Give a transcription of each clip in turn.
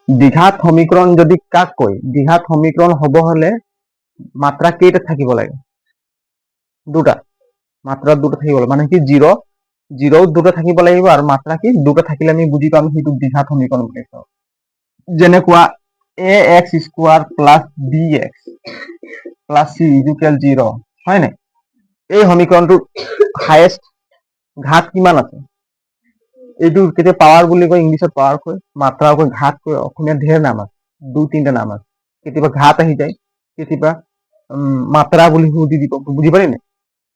দ্বিঘাত সমীকৰণ যদি কাক কয় দ্বিঘাত সমীকৰণ হ'ব হলে মাত্ৰা কেইটা থাকিব লাগে দুটা মাত্ৰা দুটা থাকিব লাগে মানে কি জিৰ' দুটা থাকিব লাগিব আৰু মাত্ৰা কি দুটা থাকিলে আমি বুজি পাম সেইটো দ্বিঘাত সমীকৰণ বুলি কওঁ যেনেকুৱা ax square plus bx plus c equal 0 হয় নাই এই সমীকৰণটোৰ হাইয়েস্ট ঘাত কিমান আছে এইটো কেতিয়া পাৱাৰ বুলি কয় ইংলিছত পাৱাৰ কয় মাত্ৰা কয় ঘাত কয় অসমীয়াত ঢেৰ নাম আছে দুই তিনটা নাম আছে কেতিয়াবা ঘাত আহি যায় কেতিয়াবা মাত্ৰা বুলি সুধি দিব বুজি পাৰি নাই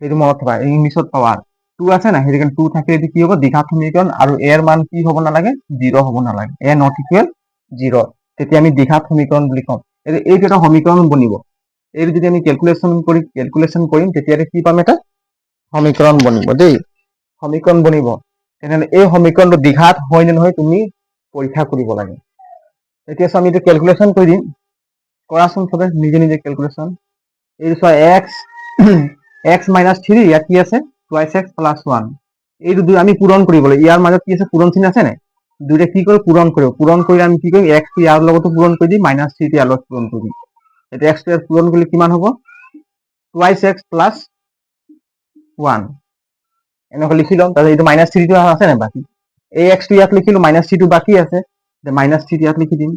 সেইটো মনত থবা ইংলিছত পাৱাৰ 2 আছে না সেইকাৰণে 2 থাকে এইটো কি হ'ব দ্বিঘাত সমীকৰণ আৰু a এর মান কি হ'ব নালাগে 0 হ'ব নালাগে a নট ইকুয়াল 0 তেতিয়া আমি দ্বিঘাত সমীকৰণ বুলি কওঁ এইটো এটা সমীকৰণ বনিব এই যদি আমি ক্যালকুলেশন কৰিম তেতিয়া কি পাম এটা সমীকৰণ বনিব দেই সমীকৰণ বনিব তেনেহলে এই সমীকৰণটো দ্বিঘাত হয় নে নহয় তুমি পৰীক্ষা কৰিব লাগে এতিয়া আমি এটা ক্যালকুলেশন কৰি দিম কৰাচোন সবে নিজে নিজে ক্যালকুলেশন এই সব x x - 3 ইয়াত কি আছে 2x + 1 এই দুই আমি পূৰণ কৰিব লাগে ইয়াৰ মাজত কি আছে পূৰণ চিহ্ন আছে নে দুইটা কি কৰি পূৰণ কৰিলে আমি কি কৰিম x টো ইয়াৰ লগতো পূৰণ কৰি দিম -3 টো ইয়াৰ লগত পূৰণ কৰি দিম এটা x টো ইয়াৰ পূৰণ কৰিলে কিমান হ'ব 2x + 1 এনেকৈ লিখি লম তাহলে এইটো -3 টো আছে না বাকি এই x টো ইয়াত লিখিলো -3 টো বাকি আছে তে -3 ইয়াত লিখি দিম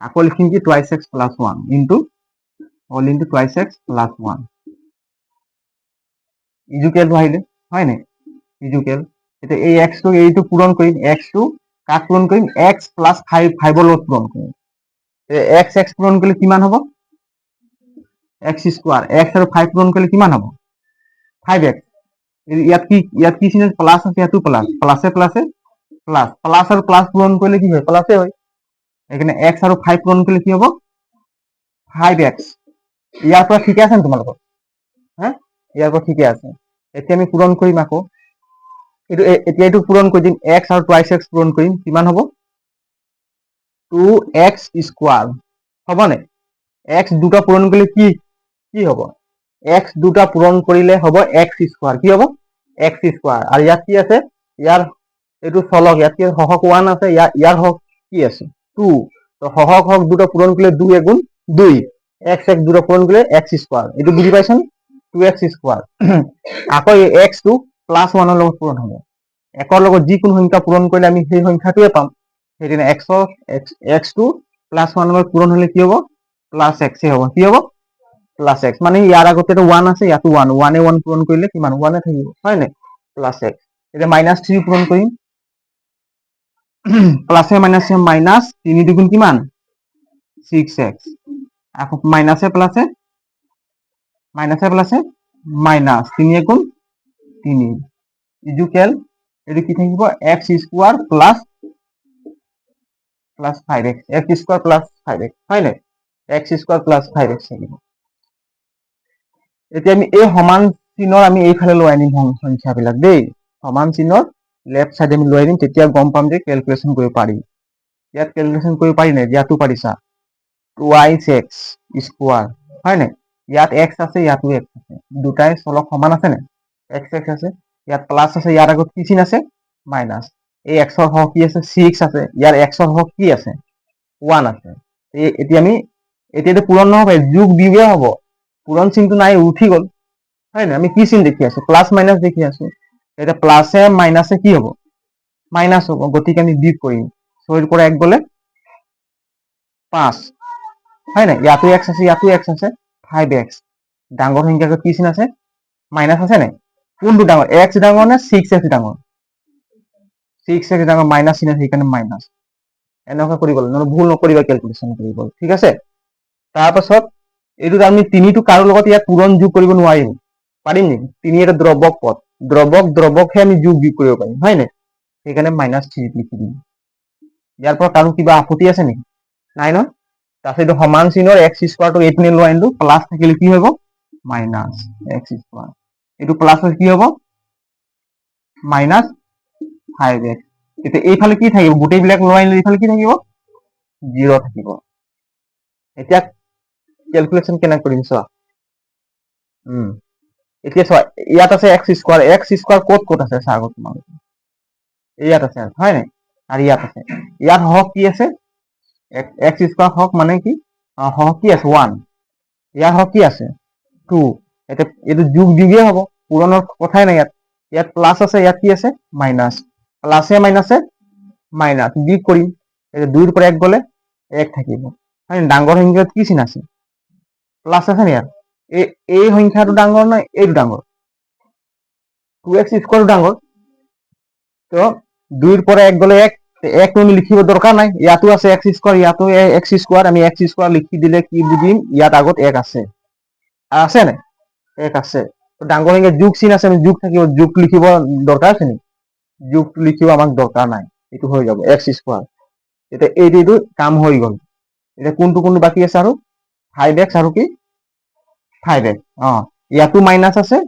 আকৌ লিখিম কি 2x + 1 into all into 2x + 1 equal to আহিলে হয় নাই ইকুয়াল এটা এই x টো এইটো পূৰণ কৰিম x টো কাক পূৰণ কৰিম x + 5 ৰ লগত পূৰণ কৰিম x পূৰণ কৰিলে কিমান হ'ব x স্কয়াৰ x আৰু 5 পূৰণ কৰিলে কিমান হ'ব 5x ইয়াত কি চিহ্ন প্লাস আছে ইয়াতো প্লাস প্লাসে প্লাসে প্লাস প্লাস আৰু প্লাস পূৰণ কৰিলে কি হয় প্লাসে হয় এখানে x আৰু 5 পূৰণ কৰিলে কি হ'ব 5x ইয়াৰ পৰা ঠিক আছে তোমালোকৰ হ্যাঁ ইয়াৰ পৰা ঠিকে আছে এতিয়া আমি পূৰণ কৰিম আকৌ এতিয়া এইটো পূৰণ কৰি দিম x আৰু 2x পূৰণ কৰিম কিমান হ'ব 2x স্কয়াৰ হ'বনে x দুটা পূৰণ কৰিলে কি হ'ব x দুটা পূৰণ কৰিলে হ'ব x স্কয়াৰ কি হ'ব x স্কয়াৰ আৰু ইয়াত কি আছে ইয়াৰ এইটো চলক ইয়াত কি হহক 1 আছে ইয়াৰ হক কি আছে 2 তো হহক দুটা পূৰণ কৰিলে 2 * 2 x দুটা পূৰণ কৰিলে x স্কয়াৰ এইটো বুজি পাইছান 2x স্কয়াৰ আকৌ এই x টো +1 ৰ লগত পূৰণ হ'ব একৰ লগত যিকোনো সংখ্যা পূৰণ কৰিলে আমি সেই সংখ্যাটোৱে পাম সেইকাৰণে x টো +1 ৰ লগত পূৰণ হলে কি হ'ব +x হ'ব কি হ'ব +x মানে ইয়াৰ আগতে 1 আছে ইয়াতো 1 1 এ 1 পূৰণ কৰিলে কিমান 1 এ থাকিব হয় নাই +x এটা -3 পূৰণ কৰিম প্লাসে মাইনাসে মাইনাস 3 দুগুণ কিমান 6x আকৌ মাইনাসে প্লাসে মাইনাস 3 * 3 ইকুয়াল এটো কি থাকিব x square plus 5x x square plus 5x হয় নাই x স্কয়ার প্লাস 5x থাকিব এতিয়া আমি এই সমান চিহ্নৰ আমি এইফালে লৈ আনিম সংখ্যাবিলাক দেই সমান চিহ্নৰ লেফট সাইডে আমি লৈ আনিম তেতিয়া গম পাম যে ক্যালকুলেশন কৰিব পাৰি ইয়াত ক্যালকুলেশন কৰিব পাৰি নাই ইয়াতো পাৰিছা 2x স্কয়ার হয় নাই ইয়াত x আছে ইয়াতো x আছে দুটাই চলক সমান আছে নাই x আছে ইয়াত প্লাস আছে ইয়াৰ আগত কি চিহ্ন আছে মাইনাস এই x ৰ হক কি আছে 6 আছে ইয়াৰ x ৰ হক কি আছে 1 আছে এতিয়া আমি এতিয়াটো পূৰণ নহব যোগ দিবে হ'ব পূৰণ চিহ্নটো নাই উঠি গল হয় না আমি কি চিহ্ন দেখি আছো প্লাস মাইনাস দেখি আছো এটা প্লাসে মাইনাসে কি হ'ব মাইনাস হ'ব গতিকে আমি বিয়োগ কৰিম 6 ৰ পৰা 1 গলে 5 হয় না ইয়াতো x আছে ইয়াতো x আছে 5x ডাঙৰ সংখ্যাটো কি চিহ্ন আছে মাইনাস আছে নাই কোনটো ডাঙৰ x ডাঙৰ না 6x ডাঙৰ 6x ডাঙৰ মাইনাস চিহ্ন সেইকাৰণে মাইনাস এনেকা কৰিব নহলে ভুল নকৰিবা ক্যালকুলেশন কৰিব ঠিক আছে তাৰ পাছত এইটো আমি 3 টো কাৰো লগত ইয়াত পূৰণ যোগ কৰিব নোৱাৰিম পাৰিম নি 3 এটা দ্ৰব্যক পদ দ্ৰব্যকহে আমি যোগ বিয়োগ কৰিব পাৰিম হয় নাই সেইকাৰণে -3 লিখি দিম ইয়াৰ পৰা কাৰো কিবা আপত্তি আছে নেকি নাই ন তাতে এইটো সমান চিহ্নৰ x স্কয়ার টো এইপিনে লৈ আনিলো প্লাস থাকিলে কি হ'ব -x স্কয়ার এইটো প্লাস কি হ'ব -5x এতিয়া এইফালে কি থাকিব গোটেই বিলাক লৈ আনিলে এইফালে কি থাকিব 0 থাকিব এতিয়া ক্যালকুলেশন কেনে কৰিম চোৱা এতিয়া চোৱা ইয়াত আছে x স্কয়ার ক'ত আছে চা আগত তোমালোকে ইয়াত আছে হয় নাই আৰু ইয়াত আছে ইয়াত হক কি আছে এক্স স্কোয়াৰ হওক মানে কি হওক কি আছে 1, ইয়াৰ হওক কি আছে 2, এতিয়া এইটো যোগেই হ'ব, পূৰণৰ কথাই নাই ইয়াত। ইয়াত প্লাছ আছে, ইয়াত কি আছে মাইনাছ, প্লাছে মাইনাছে মাইনাছ বিয়োগ কৰিম, এতিয়া 2ৰ পৰা 1 গ'লে 1 থাকিব। ডাঙৰ সংখ্যাত কি চিন আছে প্লাছ আছে নি ইয়াত, এই সংখ্যাটো ডাঙৰ নে এইটো ডাঙৰ, 2x স্কোয়াৰ ডাঙৰ, তো 2ৰ পৰা 1 গ'লে 1, 1 আমি লিখিব দৰকাৰ নাই, ইয়াতো আছে x স্কোয়াৰ, ইয়াতো x স্কোয়াৰ, আমি x স্কোয়াৰ লিখি দিলে কি বুজিম, ইয়াত আগত 1 আছে, আছে নাই 1 আছে, ডাঙৰ সংখ্যা যোগ চিন আছে, যোগ থাকিব, যোগ লিখিব দৰকাৰ আছে নি, যোগটো লিখিব আমাক দৰকাৰ নাই, এইটো হৈ যাব x স্কোয়াৰ। এতিয়া এইটো কাম হৈ গ'ল, এতিয়া কোনটো বাকী আছে আৰু 5x আৰু কি 5x, ইয়াতো মাইনাছ আছে,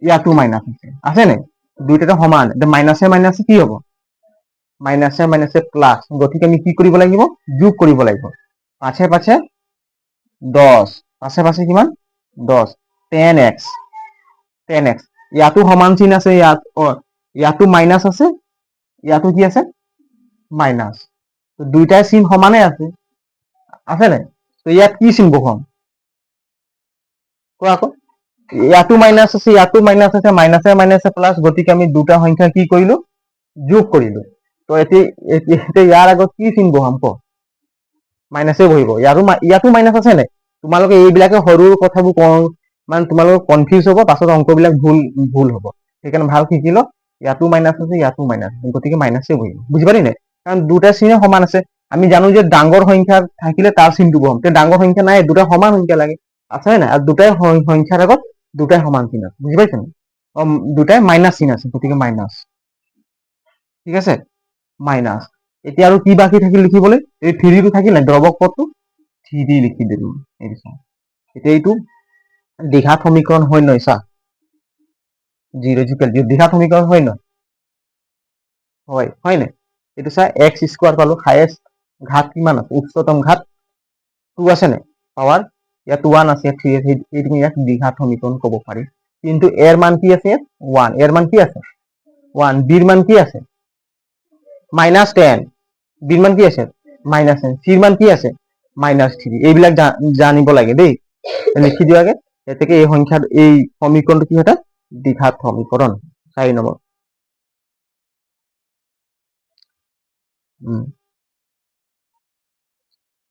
ইয়াতো মাইনাছ আছে নাই, দুইটাতে সমান, এতিয়া মাইনাছে মাইনাছে কি হ'ব, মাইনাছে মাইনাছে প্লাছ, গতিকে আমি কি কৰিব লাগিব যোগ কৰিব লাগিব, পাছে পাছে 10, পাছে পাছে কিমান 10, 10x, 10x, ইয়াতো সমান চিন আছে, ইয়াতো মাইনাছ আছে, ইয়াতো কি আছে মাইনাছ, দুইটাই চিন সমানে আছে, আছে নাই, তো ইয়াত কি চিন বহুৱাম কোৱা আকৌ, ইয়াতো মাইনাছ আছে, ইয়াতো মাইনাছ আছে, মাইনাছে মাইনাছে প্লাছ, গতিকে আমি দুটা সংখ্যা কি কৰিলো যোগ কৰিলো, তো এতিয়া ইয়াৰ আগত কি চিন বহাম ক, মাইনাছে বহিব, ইয়াতো মাইনাছ আছে নাই, তোমালোকে এইবিলাকে সৰু কথাবোৰ কওঁ মানে তোমালোকৰ কনফিউজ হ'ব, পাছত অংকবিলাক ভুল হ'ব, সেইকাৰণে ভাল শিকি ল, ইয়াতো মাইনাছ আছে, ইয়াতো মাইনাছ আছে, গতিকে মাইনাছে বহিব, বুজি পালি নাই, কাৰণ দুটা চিনে সমান আছে, আমি জানো যে ডাঙৰ সংখ্যা থাকিলে তাৰ চিনটো বহাম, কিন্তু ডাঙৰ সংখ্যা নাই, দুটা সমান সংখ্যা লাগে, আছে নাই, আৰু দুটাই সংখ্যাৰ আগত দুটাই সমান চিন আছে, বুজি পাইছা, দুটাই মাইনাছ চিন আছে, গতিকে মাইনাছ, ঠিক আছে মাইনাছ। এতিয়া আৰু কি বাকী থাকিল লিখিবলৈ, এই 3টো থাকিল নাই, দ্ৰৱক পদটো 3 লিখি দিলো, এতিয়া এইটো দ্বিঘাত সমীকৰণ হয় নহয় চা, দ্বিঘাত সমীকৰণ হয় নহয়, হয় নাই, এইটো চা x স্কোয়াৰ পালো, হাইয়েষ্ট ঘাত কিমান আছে, উচ্চতম ঘাত 2 আছে নাই, পাৱাৰ ইয়াত 1 আছে, 3 আছে, এইটো ইয়াক দ্বিঘাত সমীকৰণ ক'ব পাৰি, কিন্তু এর মান কি আছে, 1, এর মান কি আছে 1, বির মান কি আছে -10, বির মান কি আছে -10, সির মান কি আছে -3, এইবিলাক জানিব লাগে দেই, লিখি দিও আগে, এতেকে এই সংখ্যা এই সমীকৰণটো কি এটা দ্বিঘাত সমীকৰণ, 4 নম্বৰ।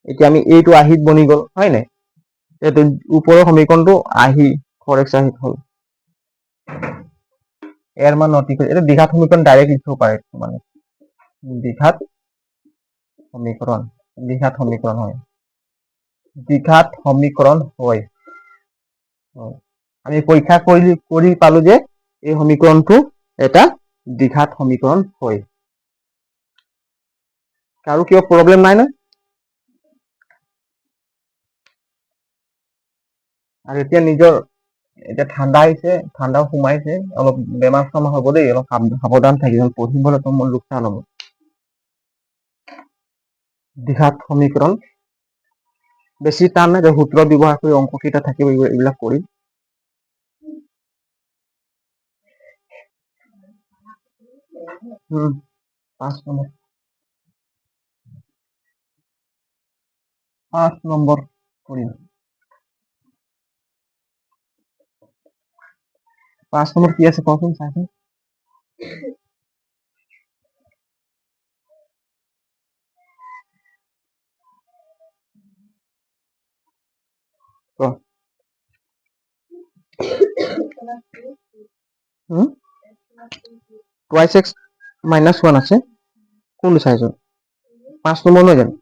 এতিয়া আমি এইটো আহিত বনি গ'ল হয় নাই, এইটো ওপৰৰ সমীকৰণটো আহি 4x আহিত হ'ল, এর মান অতি এটা দ্বিঘাত সমীকরণ ডাইরেক্ট লিখতে পারে, মানে দ্বিঘাত সমীকরণ, দ্বিঘাত সমীকরণ হয়, দ্বিঘাত সমীকরণ হয়, আমি পরীক্ষা কৰি পালো যে এই সমীকৰণটো এটা দ্বিঘাত সমীকৰণ হয়, কাৰো কিবা প্ৰবলেম নাই না, আৰ এতিয়া নিজৰ এতিয়া ঠাণ্ডা আহিছে, ঠাণ্ডাও সোমাইছে, অলপ বেমাৰ চেমাৰ হ'ব দেই, অলপ সাৱধান থাকিব, পঢ়িবলৈ তো মোৰ লোকচান হ'ব। দ্বিঘাত সমীকৰণ বেছি টান নাই, সূত্ৰ ব্যৱহাৰ কৰি অংক কেইটা থাকিব, এইবিলাক কৰি 5 নম্বৰ 5 নম্বৰ কৰিম, 5 নম্বৰ কি আছে কওকচোন চাচোন, twice x minus 1 আছে, কোনটো চাইছো 5 নম্বৰ নহয় জানো,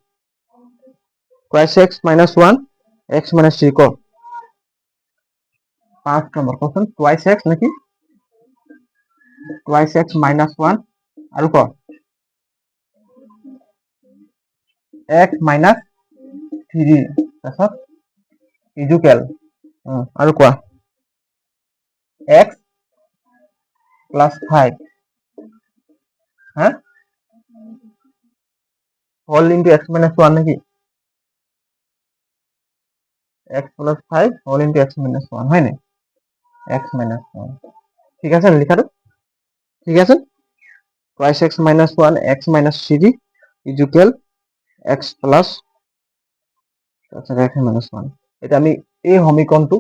twice x minus 1 x minus 3 ক 5 নম্বৰ কচোন, twice x নেকি, twice x minus 1 আৰু ক x minus 3, তাৰপিছত ইজুকেল, আৰু কোৱা x plus 5 হা whole into x minus 1 নেকি, x plus 5 whole into x minus 1 হয় নাই, x minus 1, ঠিক আছে লিখাটো ঠিক আছে, twice x minus 1 x minus 3 equal x plus x minus 1। এতিয়া আমি এই সমীকৰণটো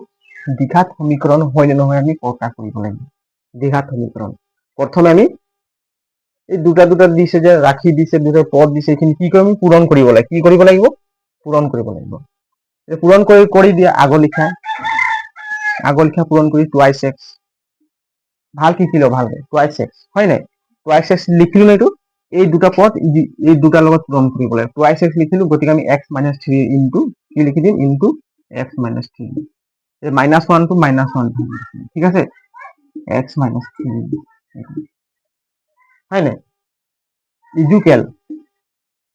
দ্বিঘাত সমীকৰণ হয় নে নহয় আমি প্ৰকাশ কৰিব লাগিব। দ্বিঘাত সমীকৰণ প্ৰথমে আমি এই দুটা দুটা দিছে যে ৰাখি দিছে, দুটা পদ দিছে, এইখিনি কি কৰিম? পূৰণ কৰিব লাগিব। কি কৰিব লাগিব? পূৰণ কৰিব লাগিব। পূৰণ কৰি দিয়া আগৰ লিখা পূৰণ কৰি টুৱাইছ এক্স, ভাল শিকিলো ভালকে, টুৱাইছ এক্স হয় নাই? টুৱাইছ এক্স লিখিলো নে? এইটো এই দুটা পদ এই দুটাৰ লগত পূৰণ কৰিব লাগে। টুৱাইছ এক্স লিখিলো, গতিকে আমি এক্স মাইনাছ 3 ইনটু কি লিখি দিম? Into x minus 3। Minus 1 two minus 1, ঠিক আছে? এক্স মাইনাছ 3 হয় নাই? ইজুকেল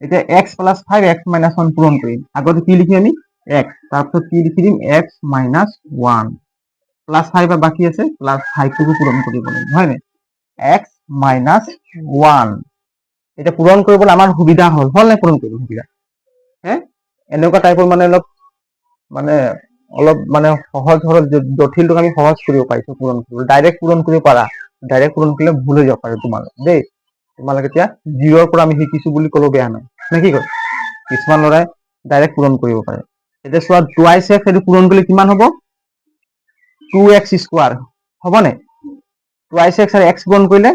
এতিয়া এক্স প্লাছ 5 এক্স মাইনাছ 1 পূৰণ কৰিম। আগতে কি লিখিম আমি? এক্স, তাৰপিছত কি লিখি দিম? এক্স মাইনাছ 1 প্লাছ 5 বাকী আছে, প্লাছ 5টোকো পূৰণ কৰিব লাগিব হয় নাই? এক্স মাইনাছ 1 এতিয়া পূৰণ কৰিবলৈ আমাৰ সুবিধা হ'ল নাই? পূৰণ কৰিব সুবিধা এনেকুৱা টাইপৰ অলপ সহজ সৰল জটিলটোক আমি সহজ কৰিব পাৰিছো পূৰণ কৰিব। ডাইৰেক্ট পূৰণ কৰিব পাৰা, ডাইৰেক্ট পূৰণ কৰিলে ভুল হৈ যাব পাৰে তোমালোক দেই। তোমালোক এতিয়া 0ৰ পৰা আমি শিকিছো বুলি ক'লেও বেয়া নাই নে কি কয়? কিছুমান ল'ৰাই ডাইৰেক্ট পূৰণ কৰিব পাৰে। এতিয়া চোৱা টুৱাইছ এক্স এইটো পূৰণ কৰিলে কিমান হ'ব? 2x স্কোৱাৰ হ'ব নাই? টুৱাইছ এক্স আৰু এক্স পূৰণ কৰিলে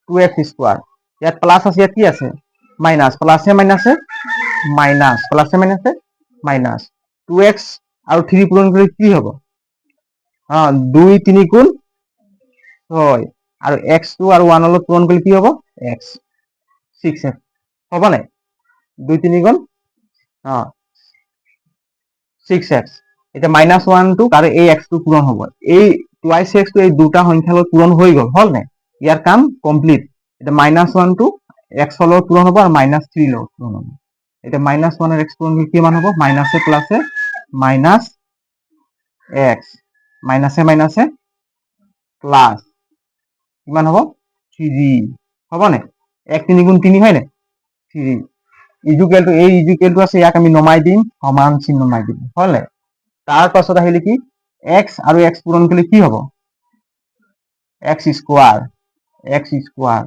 2x স্কোৱাৰ। ইয়াত প্লাছ আছে, ইয়াত কি আছে? মাইনাছ। প্লাছে মাইনাছে মাইনাছ, প্লাছে মাইনাছে মাইনাছ। 2x আৰু 3 পূৰণ কৰি কি হ'ব? 2 3 গুণ 6 আৰু x2 আৰু 1 লগত পূৰণ কৰিলে কি হ'ব? x 6x হ'ব নাই? 2 3 গুণ 6x। এতিয়া মাইনাছ 1 আৰু এই এক্সটো পূৰণ হ'ব। এই টুৱাইছ এক্সটো এই দুটা সংখ্যাৰ লগত পূৰণ হৈ গ'ল, হ'ল নাই? ইয়াৰ কাম কমপ্লিট। এতিয়া মাইনাছ 1 এক্সৰ লগত পূৰণ হ'ব আৰু মাইনাছ 3 লগত পূৰণ হ'ব। এতিয়া মাইনাছ 1 আৰু এক্স পূৰণ কৰি কিমান হ'ব? মাইনাছে প্লাছে মাইনাছ এক্স, মাইনাছে মাইনাছে প্লাছ কিমান হ'ব? 3 হ'ব নাই? 1 3 গুণ 3 হয় নাই? 3 ইজুকেলটো এই ইজুকেলটো আছে, ইয়াক আমি নমাই দিম, সমান চিন নমাই দিম, হ'ল নাই? তাৰ পাছত আহিলে কি? এক্স আৰু এক্স পূৰণ কৰিলে কি হ'ব? X square, x square.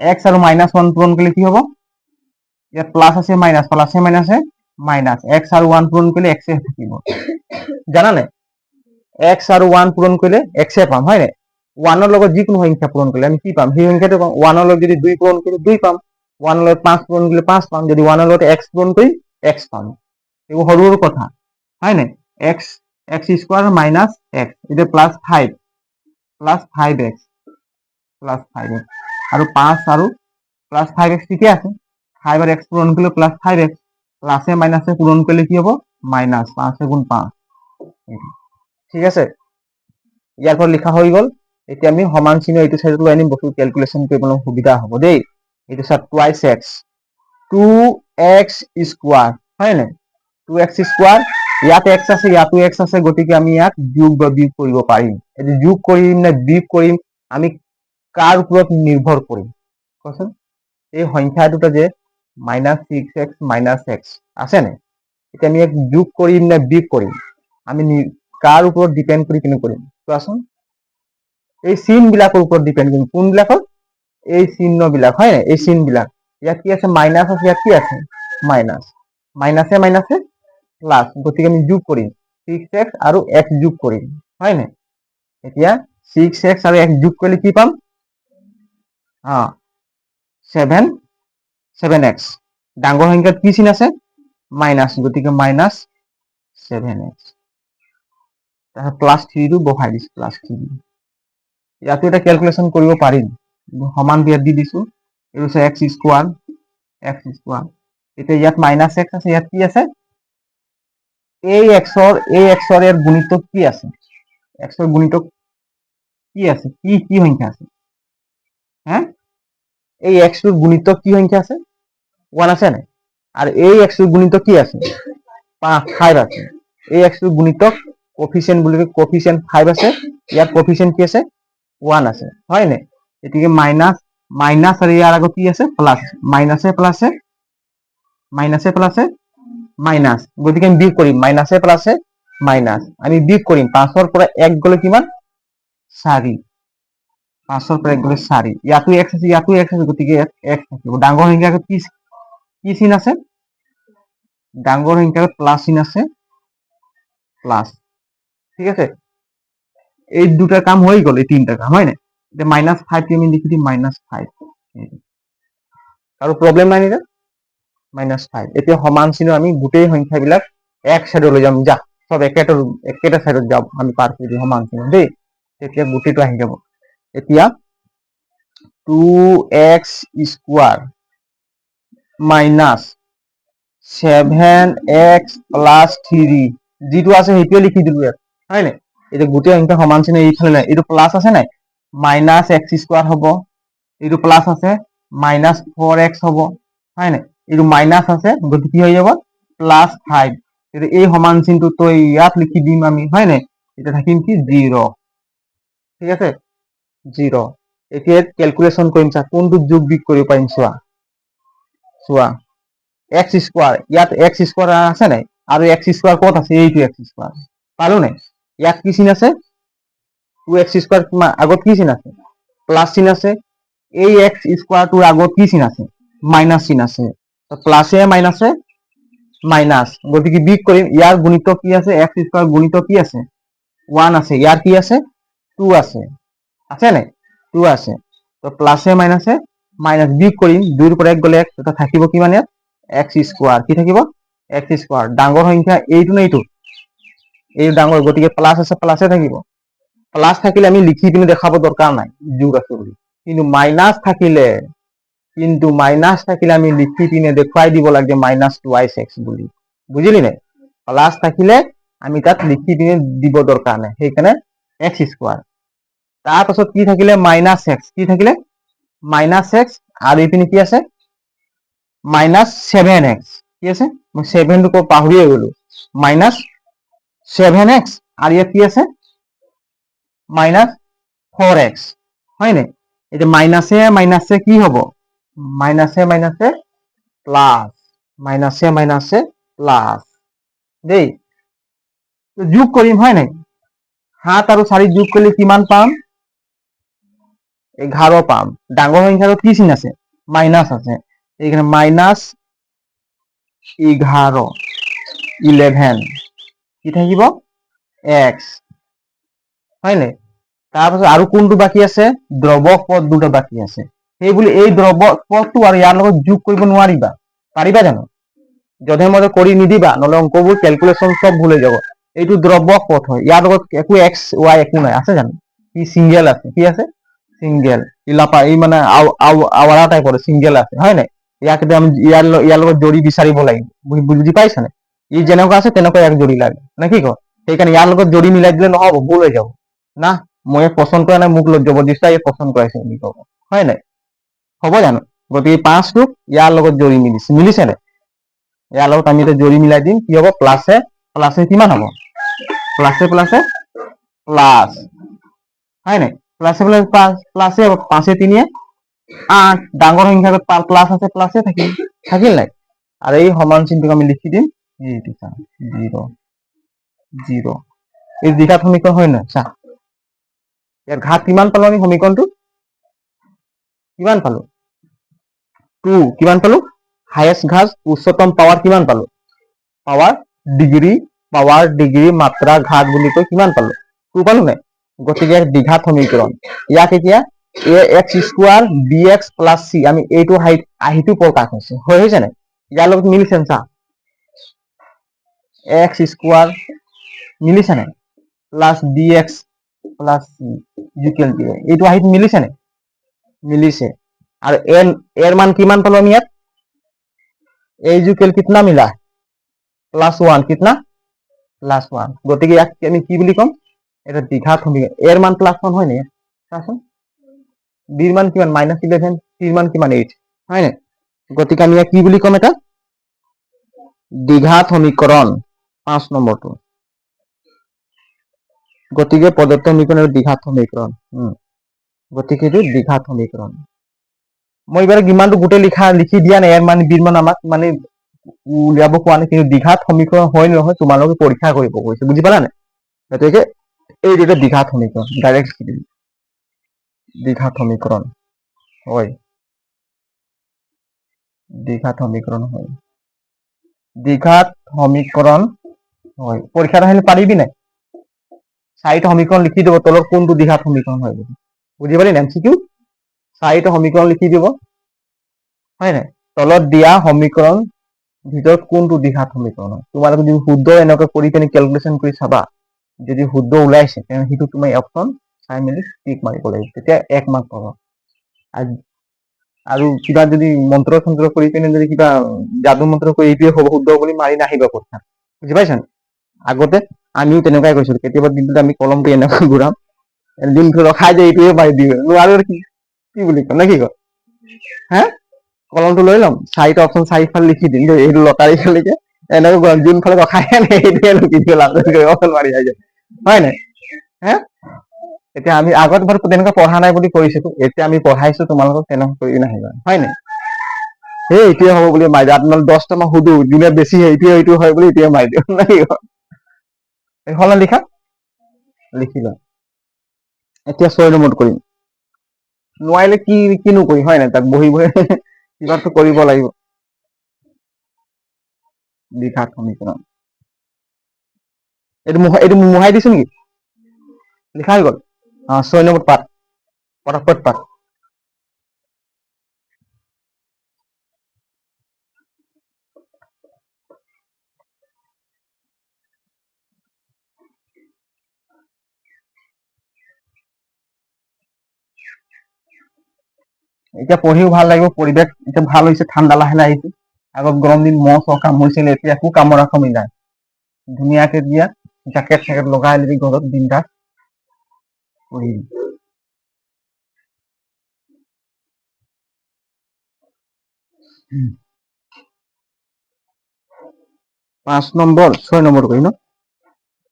X আৰু মাইনাছ 1 পূৰণ কৰিলে কি হ'ব? ইয়াত প্লাছ আছে মাইনাছ, প্লাছে মাইনাছে মাইনাছ। এক্স আৰু 1 পূৰণ কৰিলে এক্সে থাকিব, জানা নাই? এক্স আৰু 1 পূৰণ কৰিলে এক্সে পাম হয় নাই? 1ৰ লগত যিকোনো সংখ্যা পূৰণ কৰিলে আমি কি পাম? সেই সংখ্যাটো পাম। 1ৰ লগত যদি 2 পূৰণ কৰো 2 পাম, 1ৰ লগত 5 পূৰণ কৰিলে 5 পাম, যদি 1ৰ লগত x পূৰণ কৰি x পাম। এইবোৰ সৰু সৰু কথা হয় নাই? এক্স স্কোৱাৰ মাইনাছ এক্স, এতিয়া প্লাছ 5 5x প্লাছ 5x আৰু 5 আৰু প্লাছ 5x ঠিকে আছে। 5 আৰু x পূৰণ কৰিলে প্লাছ 5x, প্লাছে মাইনাছে পূৰণ কৰিলে কি হ'ব? মাইনাছ 5 গুণ 5, ঠিক আছে? ইয়াৰ পৰা লিখা হৈ গ'ল। এতিয়া আমি সমান চিহ্ন এইটো চাইডত লৈ আনিম, বস্তু কেলকুলেশ্যন কৰিবলৈ সুবিধা হ'ব দেই। এইটো চাওক টুৱাইছ এক্স, 2x স্কোৱাৰ হয় নাই? 2x স্কোৱাৰ, ইয়াত x আছে, ইয়াতো x আছে, গতিকে আমি ইয়াক যোগ বা বিয়োগ কৰিব পাৰিম। এইটো যোগ কৰিম নে বিয়োগ কৰিম আমি কাৰ ওপৰত নিৰ্ভৰ কৰিম কোৱাচোন? এই সংখ্যা দুটা যে -6x - x আছে নে? এতিয়া আমি ইয়াক যোগ কৰিম নে বিয়োগ কৰিম আমি কাৰ ওপৰত ডিপেণ্ড কৰি কিনে কৰিম কোৱাচোন? এই চিন বিলাকৰ ওপৰত ডিপেণ্ড কৰিম। কোনবিলাকৰ? এই চিহ্ন বিলাক হয় নাই? এই চিন বিলাক ইয়াত কি আছে? মাইনাছ আছে, ইয়াত কি আছে? মাইনাছ। মাইনাছে মাইনাছে প্লাছ, গতিকে আমি যোগ কৰিম 6x আৰু x যোগ কৰিম হয় নাই? এতিয়া 6x আৰু x যোগ কৰিলে কি পাম? 7x। ডাঙৰ সংখ্যাত কি চিন আছে? মাইনাছ, গতিকে মাইনাছ 7x। প্লাছ 3টো বহাই দিছো, প্লাছ 3। ইয়াতো এটা কেলকুলেশ্যন কৰিব পাৰিম, সমান বিয়াত দি দিছো। এইটো হৈছে এক্স স্কোৱাৰ, এতিয়া ইয়াত মাইনাছ এক্স আছে, ইয়াত কি আছে? এই এক্সৰ ইয়াৰ গুণিতক কি আছে? এক্সৰ গুণিতক কি আছে? কি সংখ্যা আছে? এই এক্সটোৰ গুণিতক কি সংখ্যা আছে? 1 আছে নাই? আৰু এই এক্সটোৰ গুণিতক কি আছে? 5 আছে। এই এক্সটোৰ গুণিতক কোফিচিয়েন্ট বুলি কয়, কোফিচিয়েন্ট 5 আছে, ইয়াৰ কোফিচিয়েন্ট কি আছে? 1 আছে হয় নাই? গতিকে মাইনাছ আৰু ইয়াৰ আগত কি আছে? প্লাছ। মাইনাছে প্লাছে মাইনাছ, গতিকে আমি বিয়োগ কৰিম। মাইনাছে প্লাছে মাইনাছ, আমি বিয়োগ কৰিম। 5ৰ পৰা 1 গ'লে কিমান? 4। 5ৰ পৰা 1 গ'লে 4। ইয়াতো x আছে, ইয়াতো x আছে, গতিকে ইয়াত x থাকিব। ডাঙৰ সংখ্যাৰ আগত কি কি চিন আছে ডাঙৰ সংখ্যাৰ প্লাস চিন আছে প্লাস ঠিক আছে এই দুটা কাম হয়ে গেল এই তিনটা কাম হয় না এটা -5 আমি লিখি দিই -5 আৰু প্ৰবলেম নাই এটা -5 এতিয়া সমান চিন আমি গোটেই সংখ্যাবিলাক এক সাইডে লৈ যাম যা সব একেটা সাইডত যাম আমি পাৰ কৰি দিম সমান চিন দেই তেতিয়া গোটেইটো আহি যাব এতিয়া 2x স্কয়ার -7x + 3 যেটো আছে সেইটোৱে লিখি দিলো ইয়াত হয় নাই এটা গোটেই সংখ্যা সমান চিন এইফালে নাই এইটো প্লাস আছে নাই -x² হ'ব এইটো প্লাস আছে -4x হ'ব হয় নাই এইটো মাইনাস আছে গতি কি হৈ যাব +5 এটা এই সমান চিনটো তো ইয়াত লিখি দিম আমি হয় নাই এটা থাকিম কি 0 ঠিক আছে 0 এতিয়া ক্যালকুলেশন কৰিম চা কোনটো যোগ বিয়োগ কৰিব পাৰিম চোৱা চোৱা x² ইয়াত x² আছে নাই আৰু x² ক'ত আছে এইটো x² পালো নাই ইয়াত কি চিন আছে 2x² আগত কি চিন আছে প্লাস চিন আছে এই x² টোৰ আগত কি চিন আছে মাইনাস চিন আছে তো প্লাসে মাইনাসে মাইনাস গতিকে বিয়োগ কৰিম ইয়াৰ গুণিতক কি আছে x² গুণিতক কি আছে 1 আছে ইয়াৰ কি আছে 2 আছে আছে নাই 2 আছে তো প্লাসে মাইনাসে মাইনাস বিয়োগ কৰিম 2 ৰ পৰা 1 গলে 1 এটা থাকিব কি মানে x² কি থাকিব x² ডাঙৰ সংখ্যা এইটো না এইটো এই ডাঙৰ গতিকে প্লাস আছে প্লাসে থাকিব প্লাস থাকিলে আমি লিখি পিনে দেখাব দৰকাৰ নাই যোগ আছে বুলি কিন্তু মাইনাস থাকিলে আমি লিখি পিনে দেখুৱাই দিব লাগে -2x বুলি বুজিলি নাই প্লাস থাকিলে আমি তাত লিখি পিনে দিব দৰকাৰ নাই সেইকাৰণে x² তাৰ পাছত কি থাকিলে -x কি থাকিলে -x আৰু ইপিনে কি আছে -7x কি আছে মই 7 টো পাহৰিয়ে গলো -7x আৰু ইয়াত কি আছে -4x হয় নাই এটা মাইনাসে কি হ'ব মাইনাসে প্লাস মাইনাসে প্লাস দেই যোগ কৰিম হয় নাই 7 আৰু 4 যোগ কৰিলে কিমান পাম 11 পাম ডাঙৰ সংখ্যাৰ কি চিন আছে মাইনাস আছে এইখানে -11 কি থাকিব x হয় নাই তাৰপিছত আৰু কোনটো বাকি আছে দ্ৰৱক পদ দুটো বাকি আছে সেই বুলি এই দ্ৰৱক পদটো আৰু ইয়াৰ লগত যোগ কৰিব নোৱাৰিবা পাৰিবা জানো যধে মধে কৰি নিদিবা নহলে অংকবোৰ ক্যালকুলেশন সব ভুলে যাব এইটো দ্ৰৱক পদ হয় ইয়াৰ লগত একো x y একো নাই আছে জানো কি সিঙ্গেল আছে কি আছে সিঙ্গেল ইলাপা এই মানে আওয়ারা টাইপৰ সিঙ্গেল আছে হয় নাই ইয়াক আমি ইয়াৰ লগত জড়ি বিচাৰিব লাগিব বুজি পাইছা নে ই যেনেকুৱা আছে তেনেকুৱা ইয়াক জড়ি লাগে না কি ক সেইকাৰণে ইয়াৰ লগত জড়ি মিলাই দিলে নহব ভুল হৈ যাব না মই পছন্দ কৰা নাই মোক জবৰদস্তি পছন্দ কৰাইছে বুলি কব হয় নাই হ'ব জানো গতিকে 5 টো ইয়াৰ লগত জড়ি মিলিছে নে ইয়াৰ লগত আমি এটা জড়ি মিলাই দিম কি হ'ব প্লাসে কিমান হ'ব প্লাসে প্লাস হয় নাই প্লাসে প্লাসে 5 3 8 ডাঙৰ সংখ্যাত প্লাস আছে প্লাসে থাকিল নাই আৰু এই সমান চিনটোক আমি লিখি দিম এইটো চা 0 এই দ্বিঘাত সমীকৰণ হয় না চা ইয়াৰ ঘাত কিমান পালো আমি সমীকৰণটো কিমান পালো 2 কিমান পালো হাইয়েস্ট ঘাত উচ্চতম পাৱাৰ কিমান পালো পাৱাৰ ডিগ্ৰী মাত্ৰা ঘাত বুলি কৈ কিমান পালো 2 পালো নাই গতিকে দ্বিঘাত সমীকৰণ ইয়াক এতিয়া ax² bx + c আমি এইটো আহিটো প্ৰকাশ হৈছে নাই ইয়াৰ লগত মিলিছে চা x² মিলিছে নাই plus bx plus c equal to এইটো আহিত মিলিছে নাই মিলিছে আৰু এর মান কিমান পালো আমি ইয়াত a ইকুয়াল কিतना मिला +1 कितना +1 গতিকে ইয়াক আমি কি বুলি কম এটা দ্বিঘাত সমীকৰণ এর মান +1 হয় নাই চাচোন b মান কিমান -11 c মান কিমান 8 হয় নাই গতিকে আমি ইয়াক কি বুলি কম এটা দ্বিঘাত সমীকৰণ 5 নম্বৰটো গতিকে প্ৰদত্ত সমীকৰণেৰ দ্বিঘাত সমীকৰণ গতিকে এইটো দ্বিঘাত সমীকৰণ মই এবাৰ কিমানটো গোটেই লিখি দিয়া নাই এৰ মান বিৰ মান আমাক মানে উলিয়াব কোৱা নাই কিন্তু দ্বিঘাত সমীকৰণ হয় নহয় তোমালোকে পৰীক্ষা কৰিব কৈছে বুজি পালা নাই গতিকে এই দুটা দ্বিঘাত সমীকৰণ ডাইৰেক্ট দ্বিঘাত সমীকৰণ হয় দ্বিঘাত সমীকৰণ হয়। দ্বিঘাত সমীকৰণ হয়। পৰীক্ষাত আহিলে পাৰিবি নাই? চাৰিটা সমীকৰণ লিখি দিব, তলত কোনটো দ্বিঘাত সমীকৰণ হয় বুলি। বুজি পালি নাই? MCQ চাৰিটা সমীকৰণ লিখি দিব, হয় নাই? তলত দিয়া সমীকৰণ ভিতৰত কোনটো দ্বিঘাত সমীকৰণ হয়। তোমালোকে যদি শুদ্ধ এনেকৈ কৰি কেনে কেলকুলেশ্যন কৰি চাবা, যদি শুদ্ধ ওলাইছে তেনেহ'লে সেইটো তুমি অপশ্যন চাই মেলি টিক মাৰিব লাগিব, তেতিয়া 1 মাৰ্ক পাবা। আৰু কিবা যদি মন্ত্ৰ চন্ত্ৰ কৰি পিনে যদি কিবা যাদু মন্ত্ৰ কৰি এইটোৱে হ'ব শুদ্ধ বুলি মাৰি নাহিবা পৰীক্ষাত। বুজি পাইছা? আগতে আমিও তেনেকুৱাই কৰিছিলো, কেতিয়াবা দিনটোত আমি কলমটো এনেকৈ ঘূৰাম, দিনটো ৰখাই যে এইটোৱে মাৰি দিওঁ, নোৱাৰো কি বুলি কয় নে কি কয়? হা কলমটো লৈ ল'ম, চাৰিটা অপশ্যন চাৰিফালে লিখি দিম দেই, এইটো লটাৰী খেলিকে এনেকৈ ঘূৰাম, যোনফালে ৰখাই নাই সেইটোৱে লিখি দিওঁ, লাষ্টত মাৰি আহি যায়, হয় নাই? হে এতিয়া আমি আগত বাৰু তেনেকুৱা পঢ়া নাই বুলি কৰিছিলো, এতিয়া আমি পঢ়াইছো তোমালোকক, তেনেকুৱা কৰি নাহিবা, হয় নাই? সেই এইটোৱে হ'ব বুলি মাৰি দিওঁ, আপোনালোক 10টা মই সুধো, যোনে বেছি এইটো হয় বুলি এইটোৱে মাৰি দিওঁ, নে কি কয়? এইফালে লিখা, লিখি লওঁ। এতিয়া 6 নম্বৰত কৰিম। নোৱাৰিলে কিনো কৰিম, হয় নাই? তাক বহি বহি কিবাটো কৰিব লাগিব। দ্বিঘাত সমীকৰণ এইটো মোহাই দিছো নেকি? লিখা হৈ গ'ল। 6 নম্বৰত পাত, পটাপট পাত। এতিয়া পঢ়িও ভাল লাগিব, পৰিৱেশ এতিয়া ভাল হৈছে, ঠাণ্ডা লাহে লাহে আহিছে। আগত গৰম দিন মহ চহ কামুৰিছিলে, এতিয়া একো কামোৰা কামুৰি নাই। ধুনীয়াকে দিয়া জেকেট চেকেট লগাই লবি ঘৰত বিন্দাছ পঢ়িবি। 5 নম্বৰ 6 নম্বৰ কৰি ন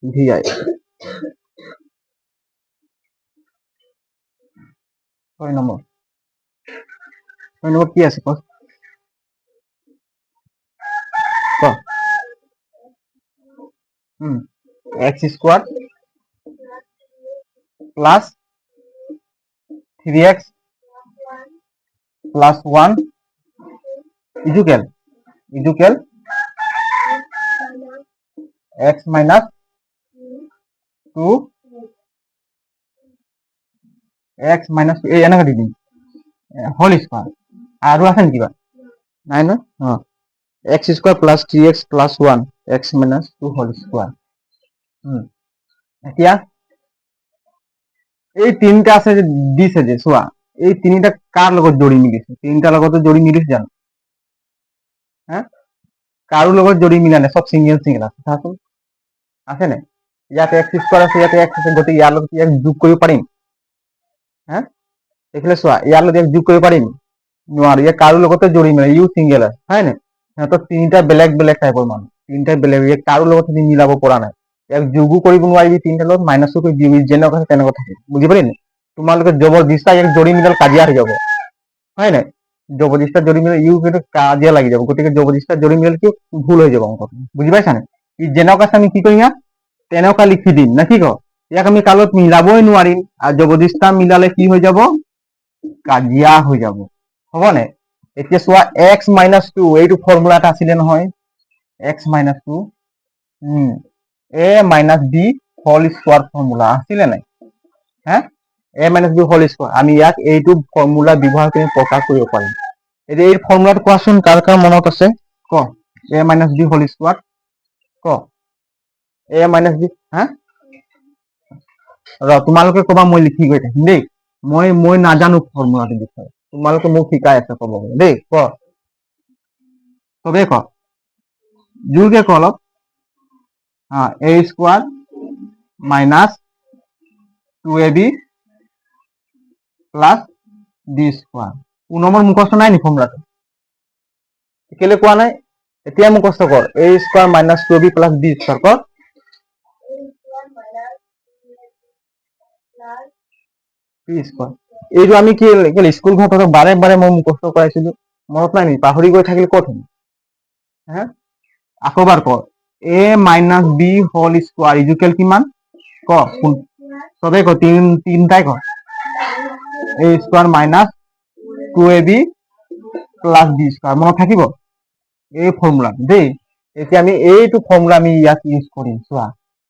VI 6 নম্বৰ কি আছে ক? x square plus 3x plus 1 equal x minus 2 x minus এই এনেকে দি দিম হোল স্কয়ার আৰু আছে নেকি কিবা নাই ন x square plus 3x plus 1 x minus 2 whole square এতিয়া এই তিনটা আছে যে দিছে যে চোৱা এই তিনিটা কাৰ লগত জড়ি মিলিছে তিনটা লগতে জড়ি মিলিছে জানো হা কাৰো লগত জড়ি মিলা নাই সব সিঙ্গেল সিঙ্গেল আছে চাচোন আছে নাই ইয়াতে x স্কয়ার আছে ইয়াতে x আছে গতি ইয়াৰ লগত ইয়াক যোগ কৰিব পাৰিম হা এইফালে চোৱা ইয়াৰ লগত ইয়াক যোগ কৰিব পাৰিম নোৱাৰো ইয়াক কাৰো লগতে জড়ি মিলা ইউ সিঙ্গেল আছে হয় নাই সিহঁতৰ তিনিটা বেলেগ বেলেগ টাইপৰ মানুহ তিনিটা বেলেগ ইয়াক কাৰো লগত মিলাব পৰা নাই ইয়াক যোগো কৰিব নোৱাৰিবি তিনিটা লগত মাইনাসো কৰি দিবি যেনেকুৱা আছে তেনেকুৱা থাকে বুজি পালি নাই তোমালোকে জবৰদস্তি ইয়াক জড়ি মিলাল কাজিয়া হৈ যাব হয় নাই জবৰদস্তি জড়ি মিলাল ইউ কিন্তু কাজিয়া লাগি যাব গতিকে জবৰদস্তি জড়ি মিলাল কি ভুল হৈ যাব অংকটো বুজি পাইছা নাই ই যেনেকুৱা আছে আমি কি কৰিম ইয়াক তেনেকুৱা লিখি দিম না কি কও ইয়াক আমি কালত মিলাবই নোৱাৰিম আৰু জবৰদস্তি মিলালে কি হৈ যাব কাজিয়া হৈ যাব হ'ব নাই এতিয়া চোৱা x - 2 এইটো ফৰ্মুলা এটা আছিলে নহয় x - 2 a - b whole square formula আছিলে নাই হ্যাঁ a - b হোল স্কয়ার আমি ইয়াক এইটো ফর্মুলা ব্যৱহাৰ কৰি প্ৰকাশ কৰিব পাৰিম এতিয়া এই ফৰ্মুলাটো কোৱাচোন কাৰ কাৰ মনত আছে ক a - b হোল স্কয়াৰ ক a - b হা ৰ তোমালোকে কবা মই লিখি গৈ থাকিম দেই মই নাজানো ফৰ্মুলাটো বিষয়ে তোমালোকে মোক শিকাই আছে কব গলে দেই ক চবেই ক জোৰকে ক অলপ a square minus 2ab plus b square number মুখস্থ নাই নি ফৰ্মুলাটো কেলে কোৱা নাই এতিয়া মুখস্থ কৰ a square minus 2ab plus b square কৰ এইটো আমি কি স্কুল ঘৰত বাৰে বাৰে মই মুখস্থ কৰাইছিলো মনত নাই নি পাহৰি গৈ থাকিলে ক'ত হ'ব হা আকবাৰ ক a - b whole square equal কিমান ক সবে ক তিনটাই ক a square minus 2ab plus b square মনত থাকিব এই ফৰ্মুলা দেই। এতিয়া আমি এইটো ফৰ্মুলা আমি ইয়াত ইউজ কৰিম। চোৱা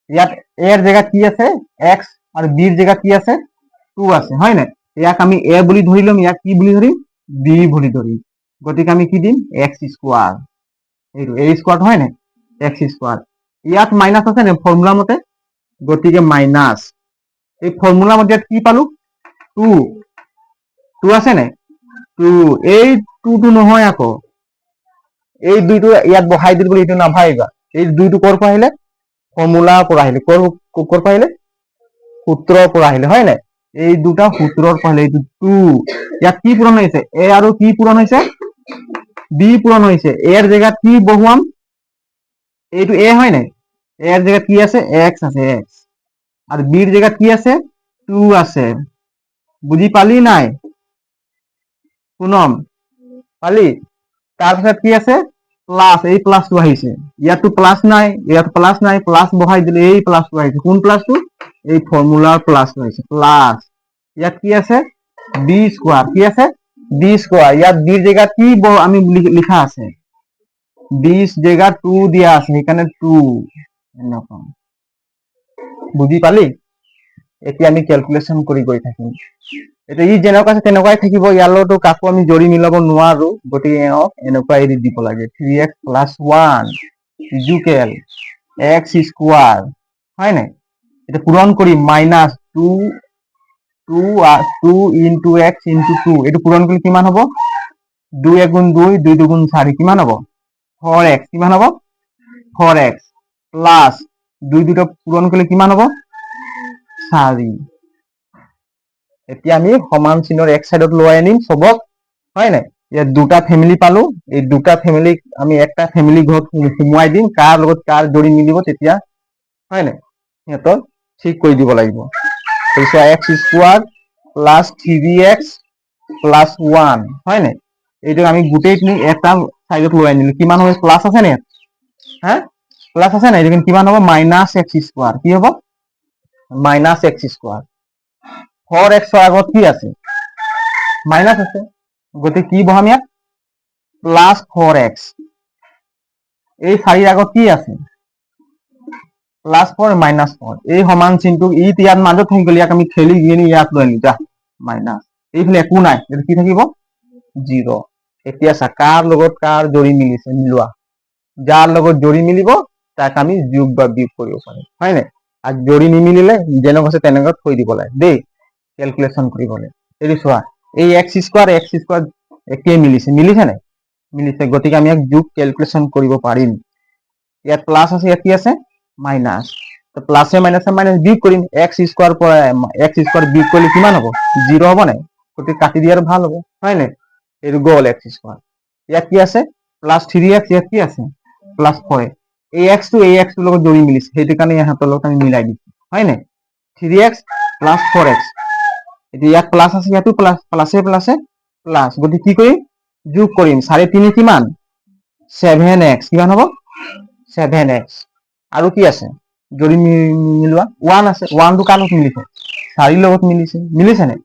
ইয়াত এৰ জেগাত কি আছে এক্স আৰু বিৰ জেগাত কি আছে 2 আছে হয় নাই। ইয়াক আমি এ বুলি ধৰি লম, ইয়াক কি বুলি ধৰিম বি বুলি ধৰিম। গতিকে আমি কি দিম এক্স স্কোৱাৰ, এইটো এ স্কোৱাৰ হয় নাই এক্স স্কোৱাৰ। ইয়াত মাইনাছ আছে নে ফৰ্মুলা মতে, গতিকে মাইনাছ এই ফৰ্মুলা মতে কি পালো 2 আছে নে 2, এই 2টো নহয় আকৌ এই 2টো ইয়াত বহাই দিল বুলি এইটো নাভাবিবা। এই 2টো কৰ পৰা আহিলে ফৰ্মুলাৰ পৰা আহিলে, কৰ পৰা আহিলে সূত্ৰৰ পৰা আহিলে হয় নাই। এই দুটা সূত্ৰৰ পৰা আহিলে, এইটো 2 ইয়াত কি পূৰণ হৈছে এ আৰু কি পূৰণ হৈছে বি পূৰণ হৈছে। এৰ জেগাত কি বহুৱাম এইটো এ হয় নাই, এৰ জেগাত কি আছে এক্স আছে এক্স, আৰু বিৰ জেগাত কি আছে 2 আছে। বুজি পালি নাই পুনম পালি। তাৰপিছত কি আছে প্লাছ, এই প্লাছটো আহিছে ইয়াতো প্লাছ নাই, ইয়াত প্লাছ নাই, প্লাছ বহাই দিলে এই প্লাছটো আহিছে। কোন প্লাছটো এই ফৰ্মুলাৰ প্লাছটো আহিছে প্লাছ। ইয়াত কি আছে বি স্কোৱাৰ, কি আছে বি স্কোৱাৰ। ইয়াত বিৰ জেগাত কি আমি লিখা আছে 20 জেগাত 2 দিয়া আছে সেইকাৰণে 2 এনেকুৱা। বুজি পালি। এতিয়া আমি কেলকুলেশ্যন কৰি গৈ থাকিম। এতিয়া ই যেনেকুৱা আছে তেনেকুৱাই থাকিব, ইয়াৰ লগতো কাকো আমি জৰি মিলাব নোৱাৰো, গতিকে এওঁক এনেকুৱা এৰি দিব লাগে 3x + 1 ইকুৱেল এক্স স্কোৱাৰ হয় নাই। এটা পূৰণ কৰিম -2 ইনটু x ইনটু 2, এইটো পূৰণ কৰিলে কিমান হ'ব 2 × 2 2 × 2 4 কিমান হ'ব 4x, কিমান হ'ব 4x প্লাছ 2 দুটা পূৰণ কৰিলে কিমান হ'ব 4। এতিয়া আমি সমান চিহ্নৰ এক চাইডত লৈ আনিম চবক হয় নাই। ইয়াত দুটা ফেমিলি পালো, এই দুটা ফেমিলিক আমি একটা ফেমিলি ঘৰত সোমোৱাই দিম, কাৰ লগত কাৰ জৰি মিলিব তেতিয়া হয় নাই সিহঁতৰ ঠিক কৰি দিব লাগিব। X square plus 3x plus 1 হয় নাই। এইটো আমি গোটেইখিনি এটা চাইডত লৈ আনিলো, কিমান হ'ব প্লাছ আছে নে হা প্লাছ আছে নাই, এইটো কিমান হ'ব -x স্কোৱাৰ, কি হ'ব -x স্কোৱাৰ। 4x ৰ আগত কি আছে মাইনাছ আছে, গতিকে কি বহাম ইয়াত প্লাছ 4x। এই 4ৰ আগত কি আছে +4 -4, এই সমান চিনটো ইয়াত মাজত থাকি গ'ল, ইয়াক আমি ঠেলি ইয়াত লৈ আনিলো যা মাইনাছ। এইফালে একো নাই, এইটো কি থাকিব 0। এতিয়া চা কাৰ লগত কাৰ জৰি মিলিছে মিলোৱা, যাৰ লগত জৰি মিলিব তাক আমি যোগ বা বিয়োগ কৰিব পাৰিম হয় নাই। আৰু জৰি নিমিলিলে যেনেকুৱা আছে তেনেকুৱা থৈ দিব লাগে দেই কেলকুলেশ্যন কৰিবলৈ। এইটো চোৱা এই এক্স স্কোৱাৰ একেই মিলিছে নাই মিলিছে, গতিকে আমি ইয়াক যোগ কেলকুলেশ্যন কৰিব পাৰিম। ইয়াত প্লাছ আছে, ইয়াত কি আছে মাইনাছ, প্লাছে মাইনাছে মাইনাছ বিয়োগ কৰিম। এক্স স্কোৱাৰ পৰা এক্স স্কোৱাৰ বিয়োগ কৰিলে কিমান হ'ব 0 হ'ব নাই, গতিকে কাটি দিয়াৰ ভাল হ'ব হয় নাই। এইটো গ'ল এক্স স্কোৱাৰ। ইয়াত কি আছে প্লাছ 3x, ইয়াত কি আছে প্লাছ 4x। এই এক্সটো লগত জৰি মিলিছে, সেইটো কাৰণে ইহঁতৰ লগত আমি মিলাই দিছো হয় নাই 3x + 4x। এতিয়া ইয়াত প্লাছ আছে, ইয়াতো প্লাছ, প্লাছে প্লাছে প্লাছ, গতিকে কি কৰিম যোগ কৰিম 4 × 3 কিমান 7x, কিমান হ'ব 7x। আৰু কি আছে জৰি মিলোৱা 1 আছে, 1টো কাৰ লগত মিলিছে 4ৰ লগত মিলিছে নে।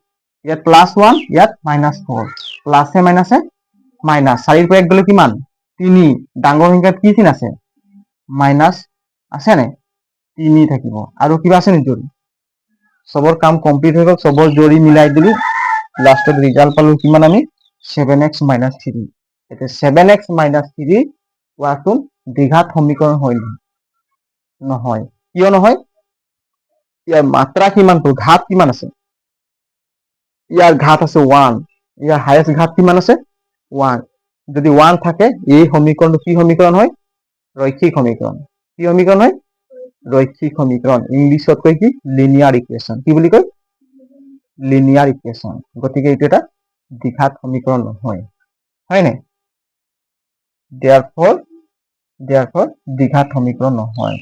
ইয়াত +1 ইয়াত -4, প্লাছে মাইনাছে মাইনাছ, 4ৰ পৰা 1 গ'লে কিমান 3, ডাঙৰ সংখ্যাত কি চিন আছে মাইনাছ আছে নে 3 থাকিব। আৰু কিবা আছে নেকি জৰি, চবৰ কাম কমপ্লিট হৈ গ'ল, চবৰ জৰি মিলাই দিলো, লাষ্টত ৰিজাল্ট পালো কিমান আমি 7x - 3। এতিয়া 7x - 3 কোৱাচোন দ্বিঘাত সমীকৰণ হয় নহয়, কিয় নহয় ইয়াৰ মাত্ৰা কিমানটো ঘাত কিমান আছে, ইয়াৰ ঘাত আছে 1, ইয়াৰ হায়েষ্ট ঘাত কিমান আছে 1। যদি 1 থাকে এই সমীকৰণটো কি সমীকৰণ হয় ৰৈখিক সমীকৰণ। কি সমীকৰণ হয় ৰৈখিক সমীকৰণ, ইংলিছত কয় কি লিনিয়াৰ ইকুৱেশ্যন। কি বুলি কয় লিনিয়াৰ ইকুৱেশ্যন। গতিকে এইটো এটা দ্বিঘাত সমীকৰণ নহয় হয় নাই। therefore দ্বিঘাত সমীকৰণ নহয়,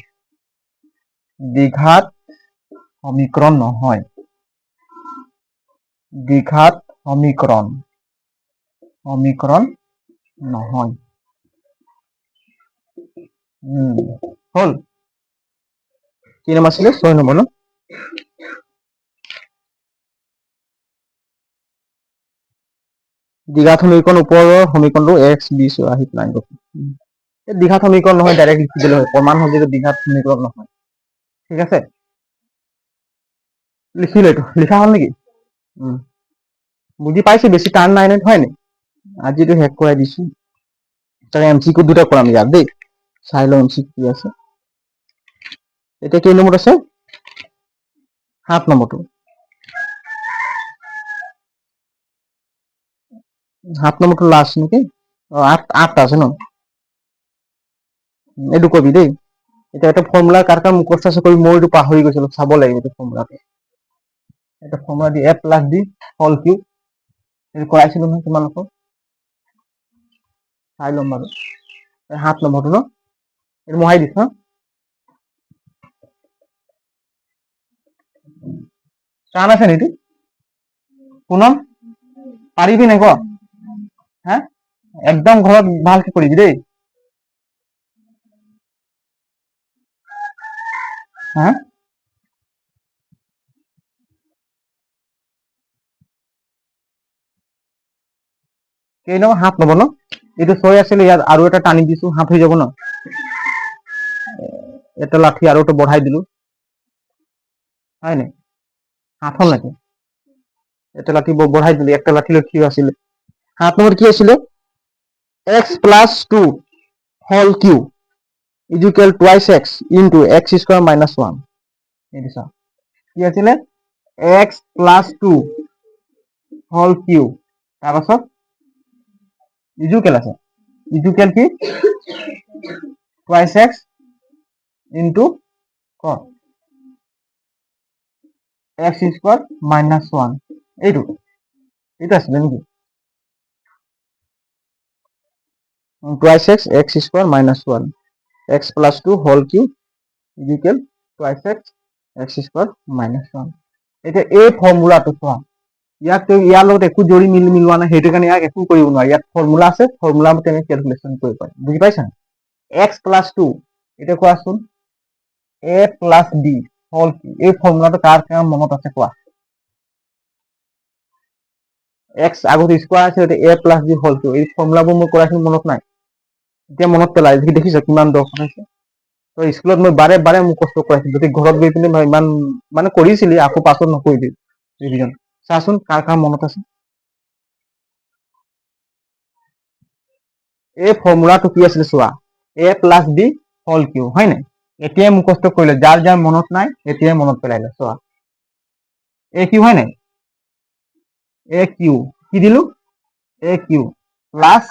দ্বিঘাত সমীকৰণ নহয়, দ্বিঘাত সমীকৰণ নহয়। হ'ল কি নাম আছিলে 6 নম্বৰ ন। দ্বিঘাত সমীকৰণ ওপৰৰ সমীকৰণটো x b আহি প্লাইন এই দ্বিঘাত সমীকৰণ নহয়, ডাইৰেক্ট লিখি দিলে হয়, প্ৰমাণ হ'ল যে দ্বিঘাত সমীকৰণ নহয়। ঠিক আছে, লিখিলে এইটো লিখা হ'ল নেকি? বুজি পাইছে, বেছি টান নাই নহয় নে? আজিতো শেষ কৰাই দিছো। তাকে MCQ দুটা কৰাম ইয়াত দেই, চাই লওঁ MCQ কি আছে। এতিয়া কেই নম্বৰত আছে? 7 নম্বৰটো। 7 নম্বৰটো লাষ্ট নেকি? 8টা আছে ন? এইটো কবি দেই। এতিয়া এটা ফৰ্মুলা কাৰ মুখস্থ আছে কৰি, মই এইটো পাহৰি গৈছিলো, চাব লাগিব এইটো ফৰ্মুলাটো। এটা ফৰ্মুলা দি a plus b whole cube, এইটো কৰাইছিলো নহয় তোমালোকক, চাই ল'ম বাৰু। 7 নম্বৰটো ন, এইটো মহাই দিছ ন? টান আছে নেকি? পুনম পাৰিবি নাই ক? হা, একদম ঘৰত ভালকে কৰিবি দেই। হা, কেই নম্বৰ? 7 নম্বৰ ন? এইটো 6 আছিলে, ইয়াত আৰু এটা টানি দিছো, 7 হৈ যাব ন? এটা লাঠি আৰু এটা বঢ়াই দিলো, হয় নাই? 7 হ'ল নেকি? এটা লাঠি বঢ়াই দিলি, একটা লাঠি লৈ কি আছিলে? 7 নম্বৰ কি আছিলে? x plus 2 whole cube equal twice x into x square minus 1। এইটো চা, কি আছিলে? x প্লাছ 2 হোল কিউব, তাৰপাছত ইকুৱেল আছে, ইকুৱেল কি? Twice x into x square minus 1। এইটো আছিলে নেকি? Twice x square minus 1, x plus 2 whole cube equal twice x square minus 1। এতিয়া এই ফৰ্মুলাটো চোৱা, ইয়াৰ লগত একো জৰি মিলোৱা নাই, সেইটো কাৰণে ইয়াক একো কৰিব নোৱাৰি। ইয়াত ফৰ্মুলা আছে, ফৰ্মুলা মতে আমি কেলকুলেশ্যন কৰিব পাৰিম। বুজি পাইছা? x প্লাছ 2, এতিয়া কোৱাচোন a plus b whole cube, এই ফৰ্মুলাটো কাৰ মনত আছে কোৱা? x আগত স্কোৱাৰ আছে, a plus b whole cube, এই ফৰ্মুলাবোৰ মই কৰাইছিলো, মনত নাই? এতিয়া মনত পেলাই, দেখিছ কিমান দৰকাৰ হৈছে। তই স্কুলত মই বাৰে বাৰে মুখস্থ কৰাইছিলো, যদি ঘৰত গৈ পিনে মই ইমান মানে কৰিছিলি, আকৌ পাছত নকৰিবি ৰিভিজন। চাচোন কাৰ মনত আছে। এই ফৰ্মুলাটো কি আছিলে চোৱা, a plus b whole cube, হয় নাই? এতিয়াই মুখস্থ কৰিলে, যাৰ যাৰ মনত নাই এতিয়াই মনত পেলাইলে। চোৱা, a কিউব হয় নাই? a কিউব কি দিলো? a cube plus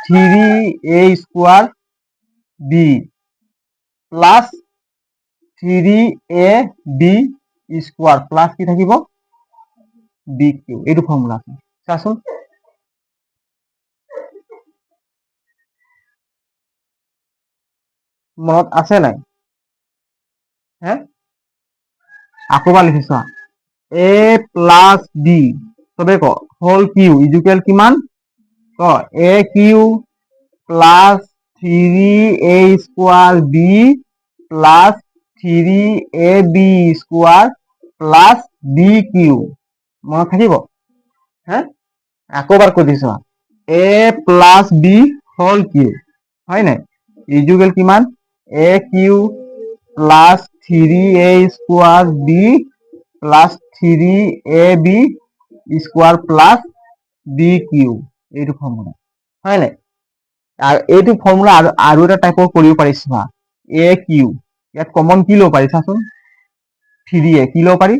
3a square b plus 3ab square plus কি থাকিব? b cube. এইটো ফৰ্মুলা আছে, চাচোন। মনত আছে নাই? হে, আকৌ এবাৰ লিখিছো, a প্লাছ b চবে ক হোল কিউব ইকুৱেল কিমান? ক a cube plus 3a square b plus 3ab square plus b cube. মনত থাকিব? হে, আকৌ এবাৰ কৈ দিছো, a plus b whole cube, হয় নাই? ইকুৱেল কিমান? a cube plus 3a square b plus 3ab square plus b cube. এইটো ফৰ্মুলা, হয় নাই? আৰু এইটো ফৰ্মুলা আৰু এটা টাইপৰ কৰিব পাৰিছো, a কিউব, ইয়াত কমন কি ল'ব পাৰি চাচোন? 3a কি ল'ব পাৰি?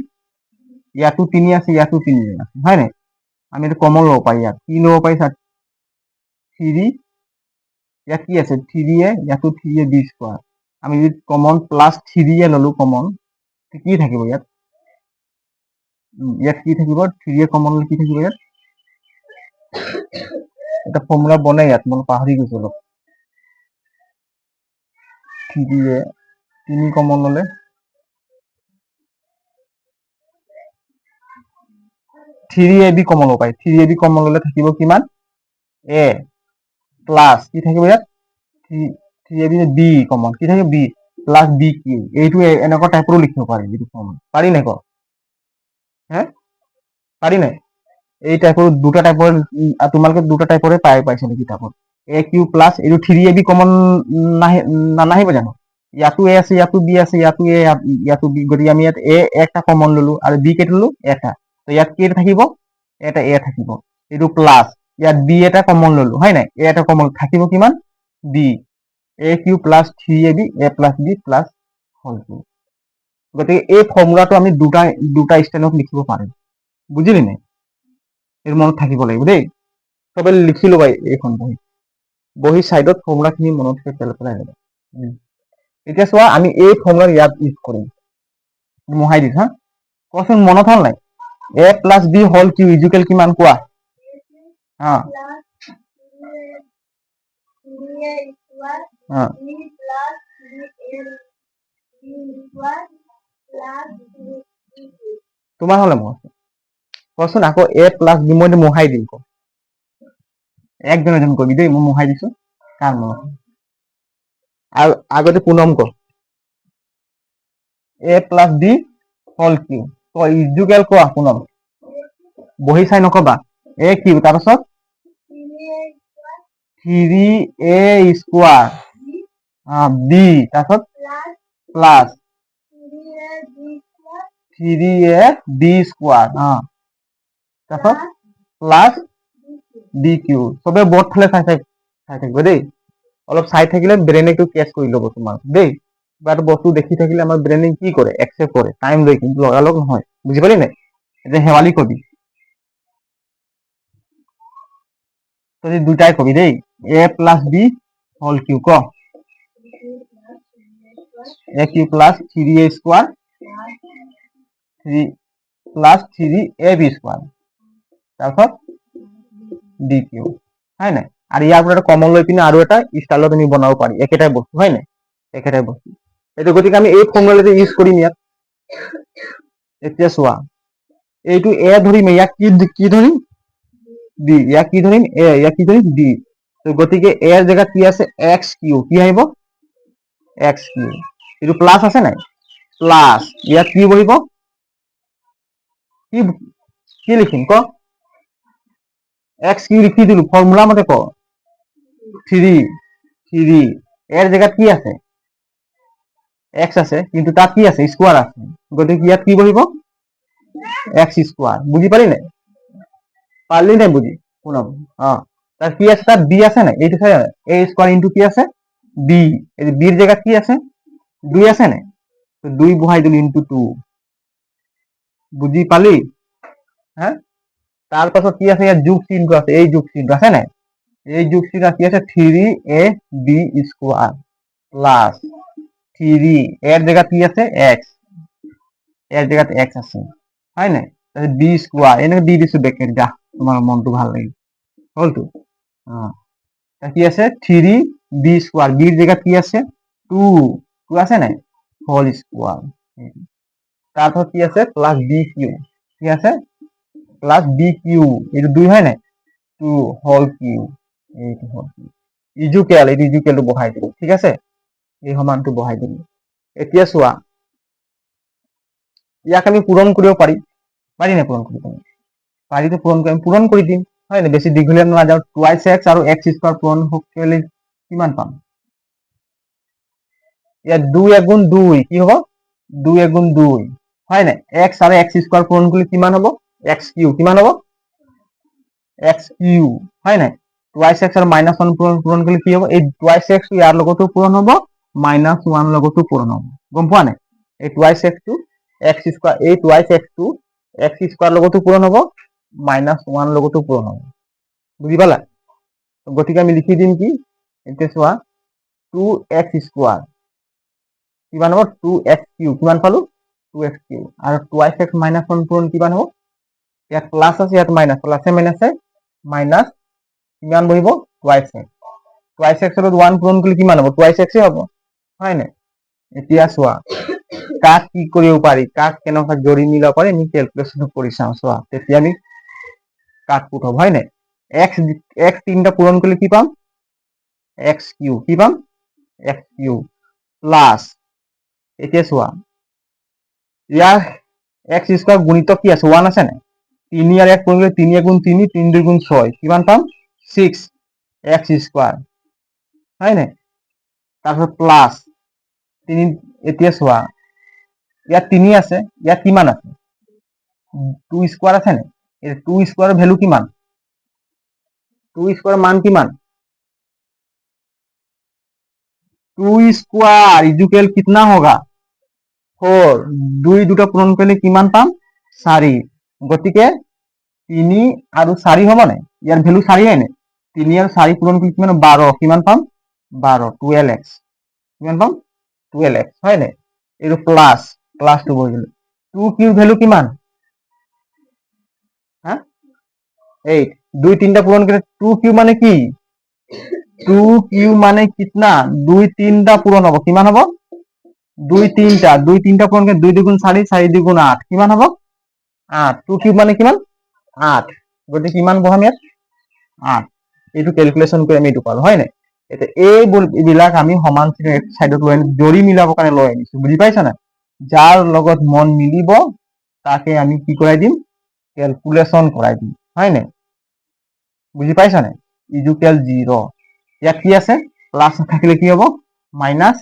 ইয়াতো 3 আছে, ইয়াতো 3 আছে, হয় নাই? আমি এইটো কমন ল'ব পাৰি। ইয়াত কি ল'ব পাৰি? 3, ইয়াত কি আছে? 3a, ইয়াতো 3ab স্কোৱাৰ। আমি যদি কমন প্লাছ 3a ললো কমন, কি থাকিব ইয়াত? ইয়াত কি থাকিব? 3a কমন ল'লে কি থাকিব ইয়াত? এটা ফৰ্মুলা বনাই, ইয়াত মই পাহৰি গৈছো অলপ। 3a 3 কমন ল'লে 3ab কমন ল'ব পাৰি। 3ab কমন ল'লে থাকিব কিমান? a প্লাছ কি থাকিব ইয়াত? 3ab b কমন, কি থাকিব? b plus b cube. এইটো এনেকুৱা টাইপৰো লিখিব পাৰি, এইটো ফৰ্মুলা পাৰি নাই ক? হে, পাৰি নাই? এই টাইপৰ দুটা টাইপৰ তোমালোকে দুটা টাইপৰে পাইছা নেকি কিতাপত এ কিউ প্লাছ এইটো 3ab কমন নাহিব জানো ইয়াতো এ আছে ইয়াতো বি আছে ইয়াতো এ ইয়াতো বি গতিকে আমি ইয়াত এ একটা কমন ললো আৰু বি কেইটা ললো এটা তো ইয়াত কেইটা থাকিব এটা এ থাকিব এইটো প্লাছ ইয়াত বি এটা কমন ললো হয় নাই এ এটা কমন থাকিব কিমান B A Q plus 3ab A plus B plus hall Q গতিকে এই ফৰ্মুলাটো আমি দুটা ষ্টাইলত লিখিব পাৰিম বুজিলি নাই এর মনত থাকিব লাগিব দেই সবে লিখি ল'বা এইখন বহি সাইডত ফৰ্মুলাখিনি মনত পেলাই ল'বা এতিয়া চোৱা আমি এই ফৰ্মুলা ইয়াত ইউজ কৰিম মোহাই দিছ হা কোৱাচোন মনত হ'ল নাই A plus B hall Q equal কিমান কোৱা হা তোমাৰ হলে মোৰ কোৱাচোন আকৌ এ প্লাছ বি মই মোহাই দিম একজন এজন কবি দেই মই মোহাই দিছো কাৰ মনত আৰু আগতে পুনম ক A plus B hall Q equal কোৱা পুনম বহি চাই নকবা এ কিউ তাৰপাছত 3a স্কোয়াৰ বি তাৰপাছত প্লাস 3a বি স্কোয়াৰ তাৰপাছত প্লাস বি কিউ সবে বোর্ড ফালে চাই থাকিব দেই অলপ চাই থাকিলে ব্রেনে একটু ক্যাচ কৰি ল'ব তোমাৰ দেই কিবা এটা বস্তু দেখি থাকিলে আমাৰ ব্ৰেনে কি কৰে একসেপ্ট কৰে টাইম লৈ কিন্তু লগালগ নহয় বুজি পালি নাই এতিয়া হেৱালি কবি তুই দুটাই কবি দেই a plus b whole cube ক a cube plus 3a square 3 plus 3ab square তারপর বি কিউ হয় না আর ইয়াৰ পৰা এটা কমন লৈ পিনে আৰু এটা ষ্টাইলত আমি বনাব পাৰি একেটাই বস্তু হয় না একেটাই বস্তু এইটো গতিকে আমি এই ফৰ্মুলাটো ইউজ কৰিম ইয়াত এতিয়া চোৱা এইটো এ ধৰিম ইয়াক কি ধৰিম বি ইয়াক কি ধৰিম এ ইয়াক কি ধৰিম বি তো গতিকে এৰ জেগাত কি আছে এক্স কিউ কি আহিব এক্স কিউ এইটো প্লাস আছে নাই প্লাস ইয়াত কি বহিব কি লিখিম ক এক্স কিউ লিখি দিলো ফর্মুলা মতে ক 3 এর জায়গাত কি আছে এক্স আছে কিন্তু তাত কি আছে স্কোয়ার আছে গতিকে ইয়াত কি বহিব এক্স স্কোয়ার বুঝি পারি নাই পারলি নাই বুঝি শুনাব তার কি আছে তার বি আছে না এইটো চাই এ স্কোয়ার ইন্টু কি আছে বি এই বির জায়গাত কি আছে 2 আছে না তো 2 বহাই দিল ইন্টু 2 বুঝি পালি হ্যাঁ তার পাছত কি আছে ইয়াত যোগ চিহ্ন আছে এই যোগ চিহ্ন আছে না এই যোগ চিহ্ন কি আছে 3ab স্কোয়ার প্লাস 3 এর জায়গাত কি আছে এক্স এর জায়গাত এক্স আছে হয় না তাহলে বি স্কোয়ার এনে দি দিছো ব্রেকেট যা তোমার মনটো ভাল লাগে হলতো কি আছে 3b স্কোয়ার বির জায়গাত কি আছে 2 আছে না হোল স্কোয়ার তারপর কি আছে প্লাস বি কিউ কি আছে প্লাস বি কিউ এটা 2 হয় না 2 হোল কিউ এইটো হোল কিউ ইজুকেলটো বহাই দিলো ঠিক আছে এই সমানটো বহাই দিলো এতিয়া চোৱা ইয়াক আমি পূৰণ কৰিব পাৰি না পূৰণ কৰিব পাৰিতো পূৰণ কৰি দিম হয় না বেছি দীঘলীয়া নাযাওঁ টুৱাইস এক্স আৰু এক্স স্কোয়াৰ পূৰণ কৰিলে কিমান পাম ইয়াত 2 গুণ 2 কি হ'ব 2 গুণ 2 হয় না এক্স আৰু এক্স স্কোয়াৰ পূৰণ কৰিলে কিমান হ'ব এক্স কিউ কিমান হ'ব এক্স কিউ হয় না টুৱাইস এক্স আৰু -1 পূৰণ কৰিলে কি হ'ব এই টুৱাইস এক্স ইয়াৰ লগতো পূৰণ হ'ব -1 লগতো পূৰণ হ'ব গম পোৱা নাই এই twice x two x square এই twice x two x square লগতো পূৰণ হ'ব -1 লগতো পূৰণ হ'ব বুজি পালা গতিকে আমি লিখি দিম কি এতিয়া চোৱা 2x স্কোয়াৰ কিমান হ'ব 2x কিউ কিমান পালো 2x কিউ আৰু টুৱাইস এক্স -1 পূৰণ কিমান হ'ব ইয়াত প্লাস আছে ইয়াত মাইনাস প্লাসে মাইনাসে মাইনাস কিমান বহিব টুৱাইস এক্স লগত 1 পূৰণ কৰিলে কিমান হ'ব টুৱাইস এক্স হ'ব হয় না এতিয়া চোৱা কাক কি কৰিব পাৰি কাক কেনেকৈ জৰি মিলাব পাৰি আমি ক্যালকুলেশন কৰি চাওঁ চোৱা তেতিয়া আমি কাক পুট হ'ব হয় না এক্স তিনটা পূৰণ কৰিলে কি পাম এক্স কিউ কি পাম এক্স কিউ প্লাস এতিয়া চোৱা ইয়াৰ এক্স স্কোয়াৰ গুণিতক কি আছে 1 আছে না তিনি আৰ 1 পূৰণ কৰিলে 3 গুণ 3 3 2 গুণ 6 কিমান পাম 6x স্কয়ার হয় নাই তাৰপিছত প্লাস 3 এতিয়া চোৱা ইয়াত 3 আছে ইয়াত কিমান আছে 2 স্কয়াৰ আছে নে এই 2 স্কয়াৰৰ ভ্যালু কিমান 2 স্কয়াৰৰ মান কিমান 2 स्क्वायर इक्वल कितना होगा 4 দুই দুটা পূৰণ কৰিলে কিমান পাম 4 গতিকে 3 আৰু 4 হ'ব নে ইয়াৰ ভ্যালু 4 হয় নে 3 আৰু 4 পূৰণ কৰিলে কিমান 12 কিমান পাম 12 12x কিমান পাম 12x হয় নে এইটো প্লাস প্লাস টো বহিলে 2 কিউব ভ্যালু কিমান হা 8 দুই তিনটা পূরণ করে 2 কিউব মানে কি 2 কিউব মানে কিতনা দুই তিনটা পূরণ হবো কিমান হবো দুই তিনটা পূরণ করে 2 দুগুণ 4 4 দুগুণ 8 কিমান হবো 8 2 কিউব মানে কিমান 8 গতি কিমান বহাম ইয়াত 8 এইটো ক্যালকুলেশন কৰি আমি এইটো পালো হয় নাই এটা এই বিলাক আমি সমান চিন এক সাইডত লৈ জৰি মিলাব কাৰণে লৈ আনিছো বুজি পাইছা না যাৰ লগত মন মিলিব তাকে আমি কি কৰাই দিম ক্যালকুলেশন কৰাই দিম হয় নাই বুজি পাইছা নাই ইকুয়াল 0 ইয়াত কি আছে প্লাস থাকিলে কি হ'ব মাইনাস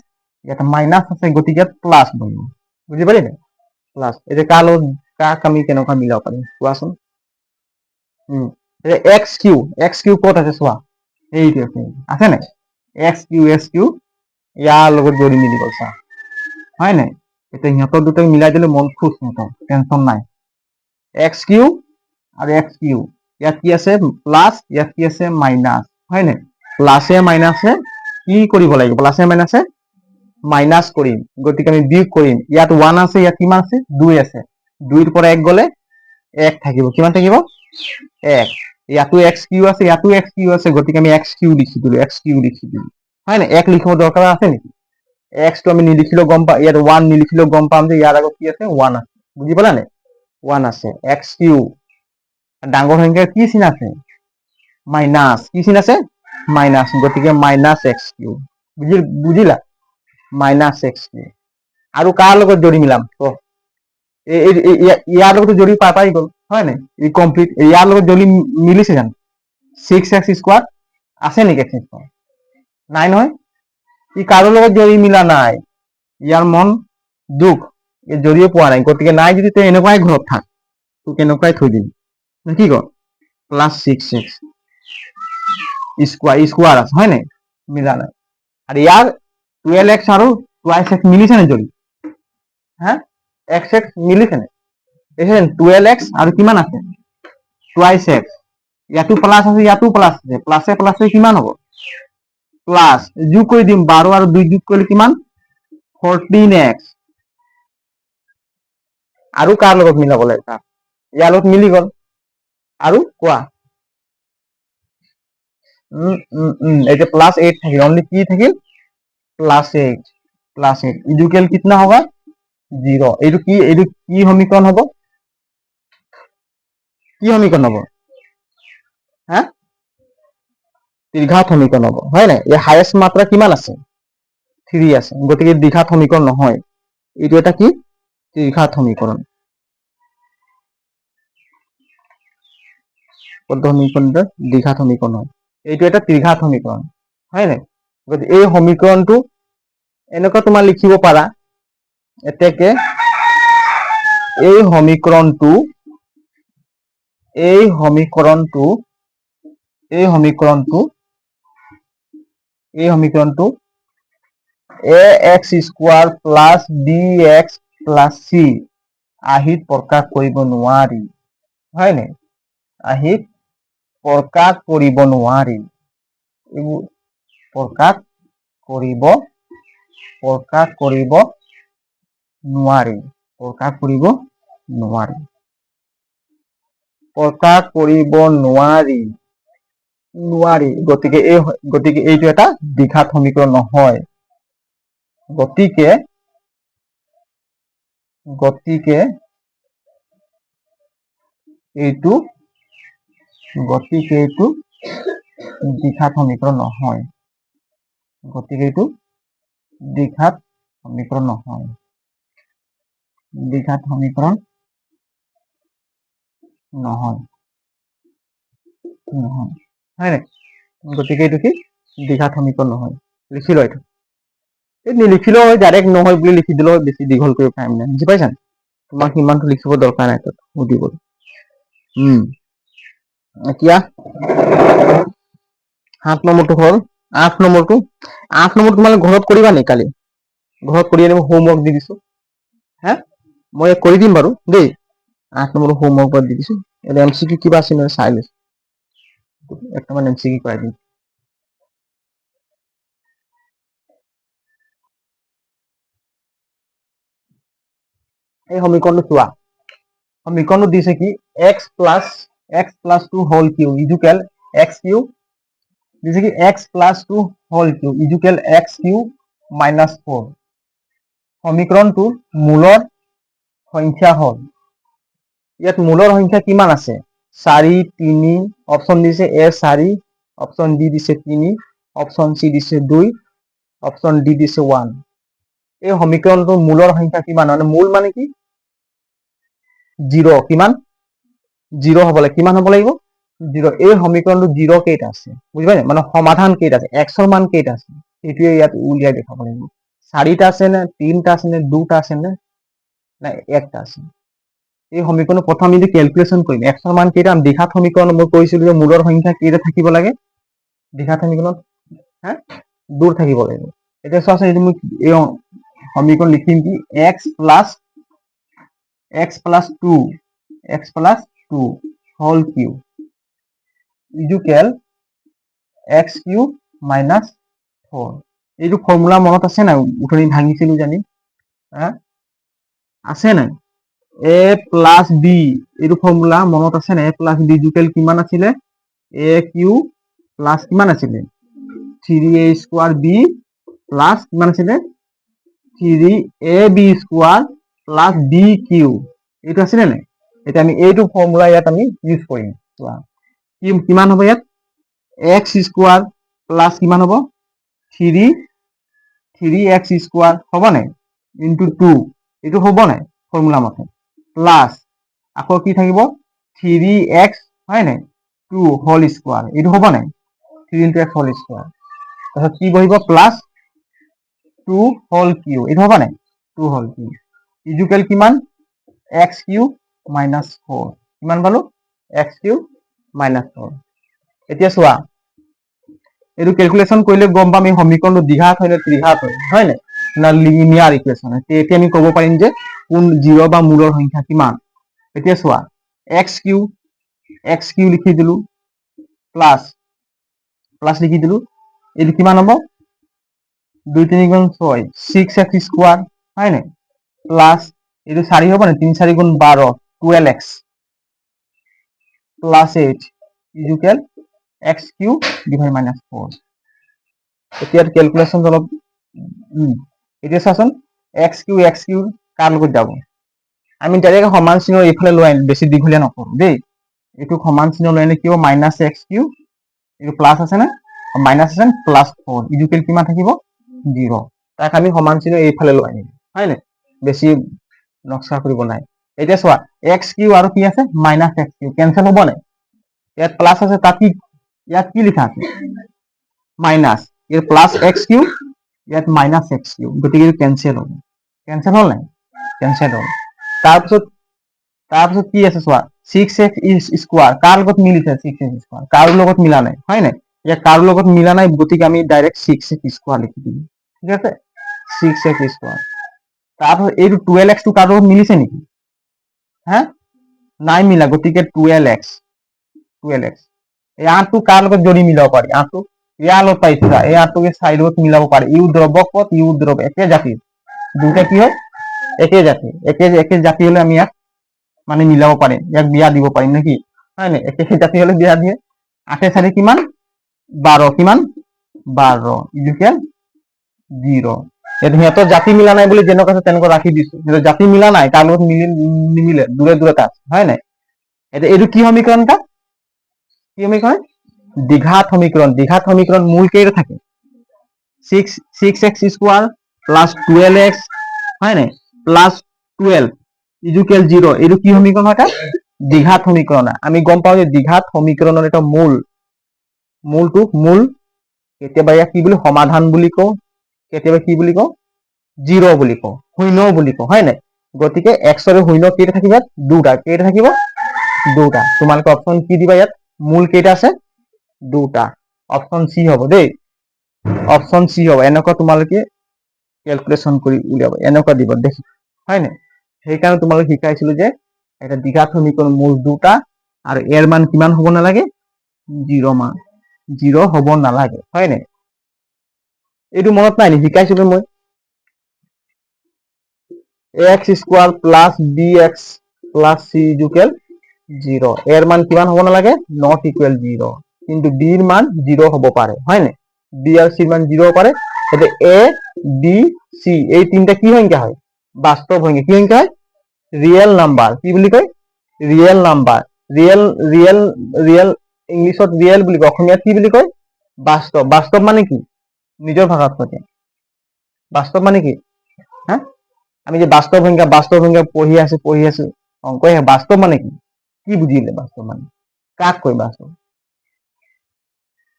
ইয়াত মাইনাস আছে গতিকে প্লাস বনিব বুজি পালিনে প্লাস এটা কালো কাক আমি কেনেকুৱা মিলাব পাৰিম কোৱাচোন x কিউ ক'ত আছে চোৱা এইটো আছে নাই x কিউ ইয়াৰ লগত জৰি মিলি গ'ল চা হয় নাই এতিয়া সিহঁতৰ দুটাক মিলাই দিলে মন খুশ সিহঁতৰ টেনচন নাই x কিউ আৰু x কিউ ইয়াত কি আছে প্লাস ইয়াত কি আছে মাইনাস হয় নাই প্লাসে মাইনাসে কি কৰিব লাগিব প্লাসে মাইনাসে মাইনাস কৰিম গতিকে আমি বিয়োগ কৰিম ইয়াত 1 আছে ইয়াত কিমান আছে 2 আছে 2 ৰ পৰা 1 গলে 1 থাকিব কিমান থাকিব 1 ইয়াতো x কিউ আছে ইয়াতো x কিউ আছে গতিকে আমি x কিউ লিখি দিলো হয় না 1 লিখিব দৰকাৰ আছে নেকি x তো আমি নিলিখিলেও গম পাম ইয়াত 1 নিলিখিলেও গম পাম যে ইয়াৰ আগত কি আছে 1 আছে বুজি পালা নে 1 আছে x কিউ ডাঙৰ সংখ্যাৰ কি চিন আছে মাইনাস কি চিন আছে মাইনাস গতিকে মাইনাস x কিউ বুজিলা মাইনাস x কিউ আৰু কাৰ লগত জৰি মিলাম তো ইয়াৰ লগত জৰি পাই গ'ল হয় নাই ই কমপ্লিট ইয়াৰ লগত জৰি মিলিছে জানো 6x স্কয়াৰ আছে নেকি x স্কয়াৰ নাই নহয় ই কাৰো লগত জৰি মিলা নাই ইয়াৰ মন দুখ এই জৰিয়ে পোৱা নাই গতিকে নাই যদি তই এনেকুৱাই ঘৰত থাক তোক এনেকুৱাই থৈ দিম কি ক প্লাস 6x স্কয়াৰ আছে হয় নাই মিলা নাই আৰু ইয়াৰ 12x আৰু 2x মিলিছে নে জৰি হ্যাঁ x মিলিছে নে দেখেন 12x আৰু কিমান আছে 2x ইয়াতো প্লাস আছে ইয়াতো প্লাস আছে প্লাসে প্লাসে কিমান হ'ব প্লাস যোগ কৰি দিম 12 আৰু 2 যোগ কৰিলে কিমান 14x আৰু কাৰ লগত মিলাব লাগে তাক ইয়াৰ লগত মিলি গ'ল আৰু কোৱা এটা प्लस 8 থাকিল অনলি কি থাকিল प्लस 8 इक्वल कितना होगा 0 এইটো কি সমীকৰণ হ'ব কি সমীকৰণ হ'ব হ্যাঁ দ্বিঘাত সমীকৰণ হ'ব হয় না এই হাইয়েস্ট মাত্ৰা কিমান আছে 3 আছে গতিকে দ্বিঘাত সমীকৰণ নহয় এইটো এটা কি দ্বিঘাত সমীকৰণ সমীকৰণটো দ্বিঘাত সমীকৰণ হয় এইটো এটা ত্ৰিঘাত সমীকৰণ হয় নাই গতিকে এই সমীকৰণটো এনেকুৱা তোমাৰ লিখিব পাৰা এতেকে এই সমীকৰণটো ax square plus bx plus c আহিত প্ৰকাশ কৰিব নোৱাৰি হয় নাই আহিত প্ৰকাশ কৰিব নোৱাৰি এইবোৰ প্ৰকাশ কৰিব নোৱাৰি গতিকে এইটো এটা দ্বিঘাত সমীকৰণ নহয় গতিকে এইটো দ্বিঘাত সমীকৰণ নহয় দ্বিঘাত সমীকৰণ নহয় নহয় হয় নাই গতিকে এইটো কি দ্বিঘাত সমীকৰণ নহয় লিখি লয় এইটো এই নিলিখিলেও হয় ডাইৰেক্ট নহয় বুলি লিখি দিলেও বেছি দীঘল কৰিব পাৰিম নাই বুজি পাইছা তোমাক সিমানটো লিখিব দৰকাৰ নাই তাত সুধিবলৈ এতিয়া 7 নম্বৰটো হ'ল 8 নম্বৰটো তোমালোকে ঘৰত কৰিবা নেকি কালি ঘৰত কৰি আনিব হোমৱৰ্ক দি দিছো হা মই কৰি দিম বাৰু দেই 8 নম্বৰ হোমৱৰ্ক দি দিছো এটা এমচিকিউ কিবা আছে নে চাই লৈছো একটামান এমচিকিউ কৰাই দিম এই সমীকৰণটো চোৱা সমীকৰণটো দিছে কি x plus 2 whole cube equal x cube দিছে কি x plus 2 whole cube equal x cube minus 4 সমীকৰণটো মূলৰ সংখ্যা হ'ল ইয়াত মূলৰ সংখ্যা কিমান আছে 4 3 অপচন দিছে a 4 অপচন d দিছে 3 অপচন c দিছে 2 অপচন d দিছে 1 এই সমীকৰণটোৰ মূলৰ সংখ্যা কিমান মানে মূল মানে কি 0 কিমান 0 হ'ব লাগে কিমান হ'ব লাগিব 0 এই সমীকৰণটো 0 কেইটা আছে বুজি পাইছা মানে সমাধান কেইটা আছে x ৰ মান কেইটা আছে এইটোৱে ইয়াত উলিয়াই দেখাব লাগিব 4টা আছে নে 3টা আছে নে 2টা আছে নে না একটা আছে এই সমীকৰণ প্ৰথম আমি ক্যালকুলেশন কৰিম x ৰ মান কেইটা দ্বিঘাত সমীকৰণ মই কৈছিলো যে মূলৰ সংখ্যা কেইটা থাকিব লাগে দ্বিঘাত সমীকৰণত হা দূৰ থাকিব লাগিব এতিয়া চোৱাচোন এইটো মই এই সমীকৰণ লিখিম কি x plus 2 whole cube equal x cube minus 4 এইটো ফৰ্মুলা মনত আছে না উঠনি ভাঙিছিলো জানি হা আছে না a plus b এইটো ফৰ্মুলা মনত আছে না a plus b ইকুৱেল কিমান আছিল a cube plus কিমান আছিল 3a square b plus কিমান আছিল 3ab square plus b cube এইটো আছিল না এটা আমি এইটো ফৰ্মুলা ইয়াত আমি ইউজ কৰিম কিমান হ'ব ইয়াত x square plus কিমান হ'ব 3x square হ'ব নাই into 2 এইটো হ'ব নাই ফৰ্মুলা মতে প্লাস আকৌ কি থাকিব 3x হয় নাই 2 হোল স্কয়ার এইটো হ'ব নাই 3 into x হোল স্কয়ার তাৰপিছত কি বহিব প্লাস 2 হোল কিউ এইটো হ'ব নাই 2 হোল কিউ ইকুৱেল কিমান x কিউ minus 4 কিমান পালো x কিউ minus 4 এতিয়া চোৱা এইটো ক্যালকুলেশন কৰিলে গম পাম এই সমীকৰণটো দ্বিঘাত হয় নে ত্ৰিঘাত হয় নাই না লিনিয়াৰ ইকুৱেশন এতিয়া আমি ক'ব পাৰিম যে কোন 0 বা মূলৰ সংখ্যা কিমান এতিয়া চোৱা x কিউ লিখি দিলো প্লাস লিখি দিলো এইটো কিমান হ'ব 2 3 গুণ 6 6x স্কয়ার হয় নাই প্লাস এইটো 4 হ'ব না 3 4 গুণ 12 12x plus 8 equal x cube divide minus 4 এতিয়া ক্যালকুলেশন অলপ এতিয়া চাচোন x কিউ কাৰ লগত যাব আমি ডাইৰেক্ট সমান চিহ্ন এইফালে লৈ আনিম বেছি দীঘলীয়া নকৰো দেই এইটো সমান চিহ্ন লৈ আনিলে কি হ'ব মাইনাস x কিউ এইটো প্লাস আছে না মাইনাস আছে প্লাস 4 ইকুৱেল কিমান থাকিব 0 তাক আমি সমান চিহ্ন এইফালে লৈ আনিম হয় নাই বেছি নকশা কৰিব নাই এতিয়া চোৱা x কিউ আৰু কি আছে মাইনাস x কিউ কেনসেল হ'ব নাই ইয়াত প্লাস আছে তাত কি ইয়াত কি লিখা আছে মাইনাস এর প্লাস x কিউ ইয়াত মাইনাস x কিউ গতিকে কেনসেল হ'ব কেনসেল হ'ল নাই কেনসেল হ'ল তাৰপিছত কি আছে চোৱা 6x স্কয়াৰ কাৰ লগত মিলিছে 6x স্কয়াৰ কাৰ লগত মিলা নাই হয় নাই ইয়া কাৰ লগত মিলা নাই গতিকে আমি ডাইৰেক্ট 6x স্কয়াৰ লিখি দিম ঠিক আছে 6x স্কয়াৰ তাৰপিছত এইটো 12x টো কাৰ লগত মিলিছে নেকি হ্যাঁ নাই মিলা গতিকে 12x এই 8টো কাৰ লগত জড়ি মিলাব পাৰি 8টো ইয়াৰ লগত পাইছা এই 8টোকে সাইডত মিলাব পাৰি ইউ দ্ৰৱক পদ ইউ দ্ৰৱ একে জাতি দুটা কি হয় একে জাতি হলে আমি ইয়াক মানে মিলাব পাৰিম ইয়াক বিয়া দিব পাৰিম নেকি হয় না একে জাতি হলে বিয়া দিয়ে 8 4 কিমান 12 কিমান 12 ইকুৱেল 0 এটা সিহঁতৰ জাতি মিলা নাই বুলি যেনেকৈ আছে তেনেকৈ ৰাখি দিছো কিন্তু জাতি মিলা নাই তাৰ লগত নিমিলে দূৰে দূৰে আছে হয় নাই এটা এইটো কি সমীকৰণ কা কি সমীকৰণ দ্বিঘাত সমীকৰণ মূল কেইটা থাকে 6x স্কয়াৰ প্লাস 12x হয় নাই প্লাস 12 ইকুৱেল 0 এইটো কি সমীকৰণ এটা দ্বিঘাত সমীকৰণ আমি গম পাওঁ যে দ্বিঘাত সমীকৰণৰ এটা মূল কেতিয়াবা ইয়াক কি বুলি সমাধান বুলি কওঁ, কেতিয়াবা কি বুলি কওঁ জিৰ' বুলি কওঁ, শূন্য বুলি কওঁ, হয় নাই? গতিকে এক্স আৰু শূন্য কেইটা থাকিব? দুটা। কেইটা থাকিব? দুটা। তোমালোকে অপশ্যন কি দিবা ইয়াত? মূল কেইটা আছে? দুটা। অপশ্যন চি হ'ব দেই, অপশ্যন চি হ'ব। এনেকুৱা তোমালোকে কেলকুলেশ্যন কৰি উলিয়াব, এনেকুৱা দিব দেখি, হয় নাই? সেইকাৰণে তোমালোকে শিকাইছিলো যে এটা দ্বিঘাত সমীকৰণ মূল দুটা আৰু ইয়াৰ মান কিমান হ'ব নালাগে? জিৰ' হ'ব নালাগে, হয় নাই? এইটো মনত নাই নি? শিকাইছিলো মই x square plus b x plus c equal zero'. এৰ মান কিমান হ'ব নালাগে? Not equal zero'. কিন্তু বিৰ মান জিৰ' হ'ব পাৰে, হয় নাই? বি আৰু চিৰ মান জিৰ' হ'ব পাৰে। এতিয়া এ বি চি এই তিনিটা কি সংখ্যা হয়? বাস্তৱ সংখ্যা। কি সংখ্যা হয়? Real number. কি বুলি কয়? Real number. ৰিয়েল ইংলিছত ৰিয়েল বুলি কয়, অসমীয়াত কি বুলি কয়? বাস্তৱ। বাস্তৱ মানে কি? নিজৰ ভাষাত কয়। বাস্তৱ মানে কি? হা? আমি যে বাস্তৱ সংখ্যা পঢ়ি আছো অংক, বাস্তৱ মানে কি? কি বুজিলে বাস্তৱ মানে? কাক কয় বাস্তৱ?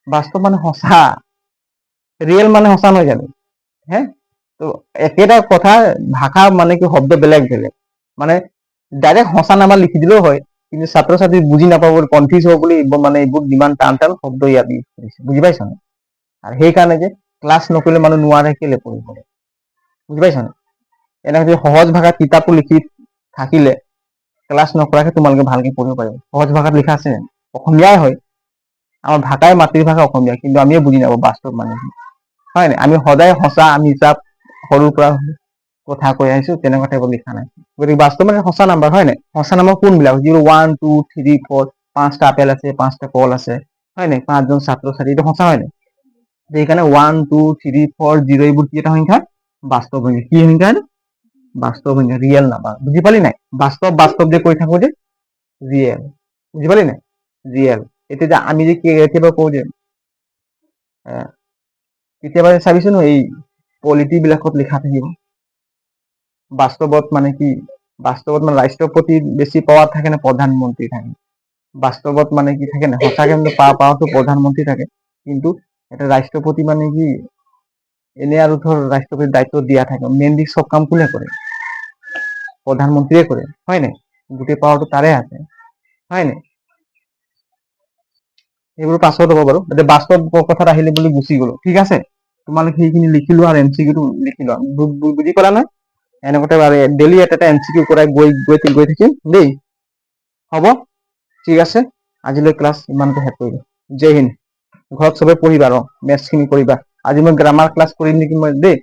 বাস্তৱ মানে সঁচা। ৰিয়েল মানে সঁচা নহয় জানো? হে, তো একেটা কথা, ভাষা মানে কি শব্দ বেলেগ বেলেগ। মানে ডাইৰেক্ট সঁচা নাম্বাৰ লিখি দিলেও হয়, কিন্তু ছাত্ৰ ছাত্ৰী বুজি নাপাব, কনফিউজ হ'ব বুলি মানে এইবোৰ যিমান টান টান শব্দ ইয়াত ইউজ কৰিছে, বুজি পাইছা? আৰু সেইকাৰণে যে ক্লাছ নকৰিলে মানুহ নোৱাৰে কেলে পঢ়িবলৈ, বুজি পাইছা? এনেকৈ সহজ ভাষাত কিতাপো লিখি থাকিলে ক্লাছ নকৰাকে তোমালোকে ভালকে পঢ়িব পাৰিব। সহজ ভাষাত লিখা আছে, অসমীয়াই হয়, আমাৰ ভাষাই মাতৃভাষা অসমীয়া, কিন্তু আমিয়ে বুজি নাপাওঁ বাস্তৱ মানে কি, হয় নাই? আমি সদায় সঁচা, আমি হিচাপ সৰুৰ পৰা কথা কৈ আহিছো, তেনেকুৱা টাইপৰ লিখা নাই। গতিকে বাস্তৱ মানে সঁচা নাম্বাৰ, হয় নাই? সঁচা নাম্বাৰ কোনবিলাক? 0, 1, 2, 3, 4, 5টা আপেল আছে, 5টা কল আছে, হয় নাই? 5জন ছাত্ৰ ছাত্ৰী, এইটো সঁচা হয় নাই? সেইকাৰণে 1, 2, 3, 4, 0 এইবোৰ কি এটা সংখ্যা? বাস্তৱ সংখ্যা। কি সংখ্যা? বাস্তৱ সংখ্যা, ৰিয়েল নাম্বাৰ। বুজি পালি নাই? বাস্তৱ যে কৈ থাকো যে ৰিয়েল, বুজি পালি নাই? ৰিয়েল। এতিয়া যে আমি যে কেতিয়াবা কওঁ যে কেতিয়াবা চাবিচোন এই পলিটি বিলাকত লিখা থাকিব বাস্তৱত মানে কি? বাস্তৱত মানে ৰাষ্ট্ৰপতি বেছি পাৱাৰ থাকে নে প্ৰধানমন্ত্ৰী থাকে? বাস্তৱত মানে কি থাকে না? সঁচাকে মানে পাৱাৰটো প্ৰধানমন্ত্ৰী থাকে, কিন্তু এটা ৰাষ্ট্ৰপতি মানে কি এনে আৰু ধৰ ৰাষ্ট্ৰপতিৰ দায়িত্ব দিয়া থাকে, মেইনলি চব কাম কোনে কৰে? প্ৰধানমন্ত্ৰীয়ে কৰে, হয় নাই? গোটেই পাৱাৰটো তাৰে আছে, হয় নাই? এইবোৰ পাছত হ'ব বাৰু। এতিয়া বাস্তৱ কথাত আহিলে বুলি গুচি গলো, ঠিক আছে? তোমালোকে সেইখিনি লিখি লোৱা আৰু MCQ লিখি লোৱা, বুজি পালা নহয়? এনেকুৱা ডেইলি এটা MCQ কৰাই গৈ থাকিম দেই, হ'ব? ঠিক আছে, আজিলৈ ক্লাছ ইমানতে শেষ কৰিলো। জয় হিন্দ। ঘৰত চবে পঢ়িবা, মেথছখিনি কৰিবা। আজি মই গ্ৰামাৰ ক্লাছ কৰিম নেকি মই দেই।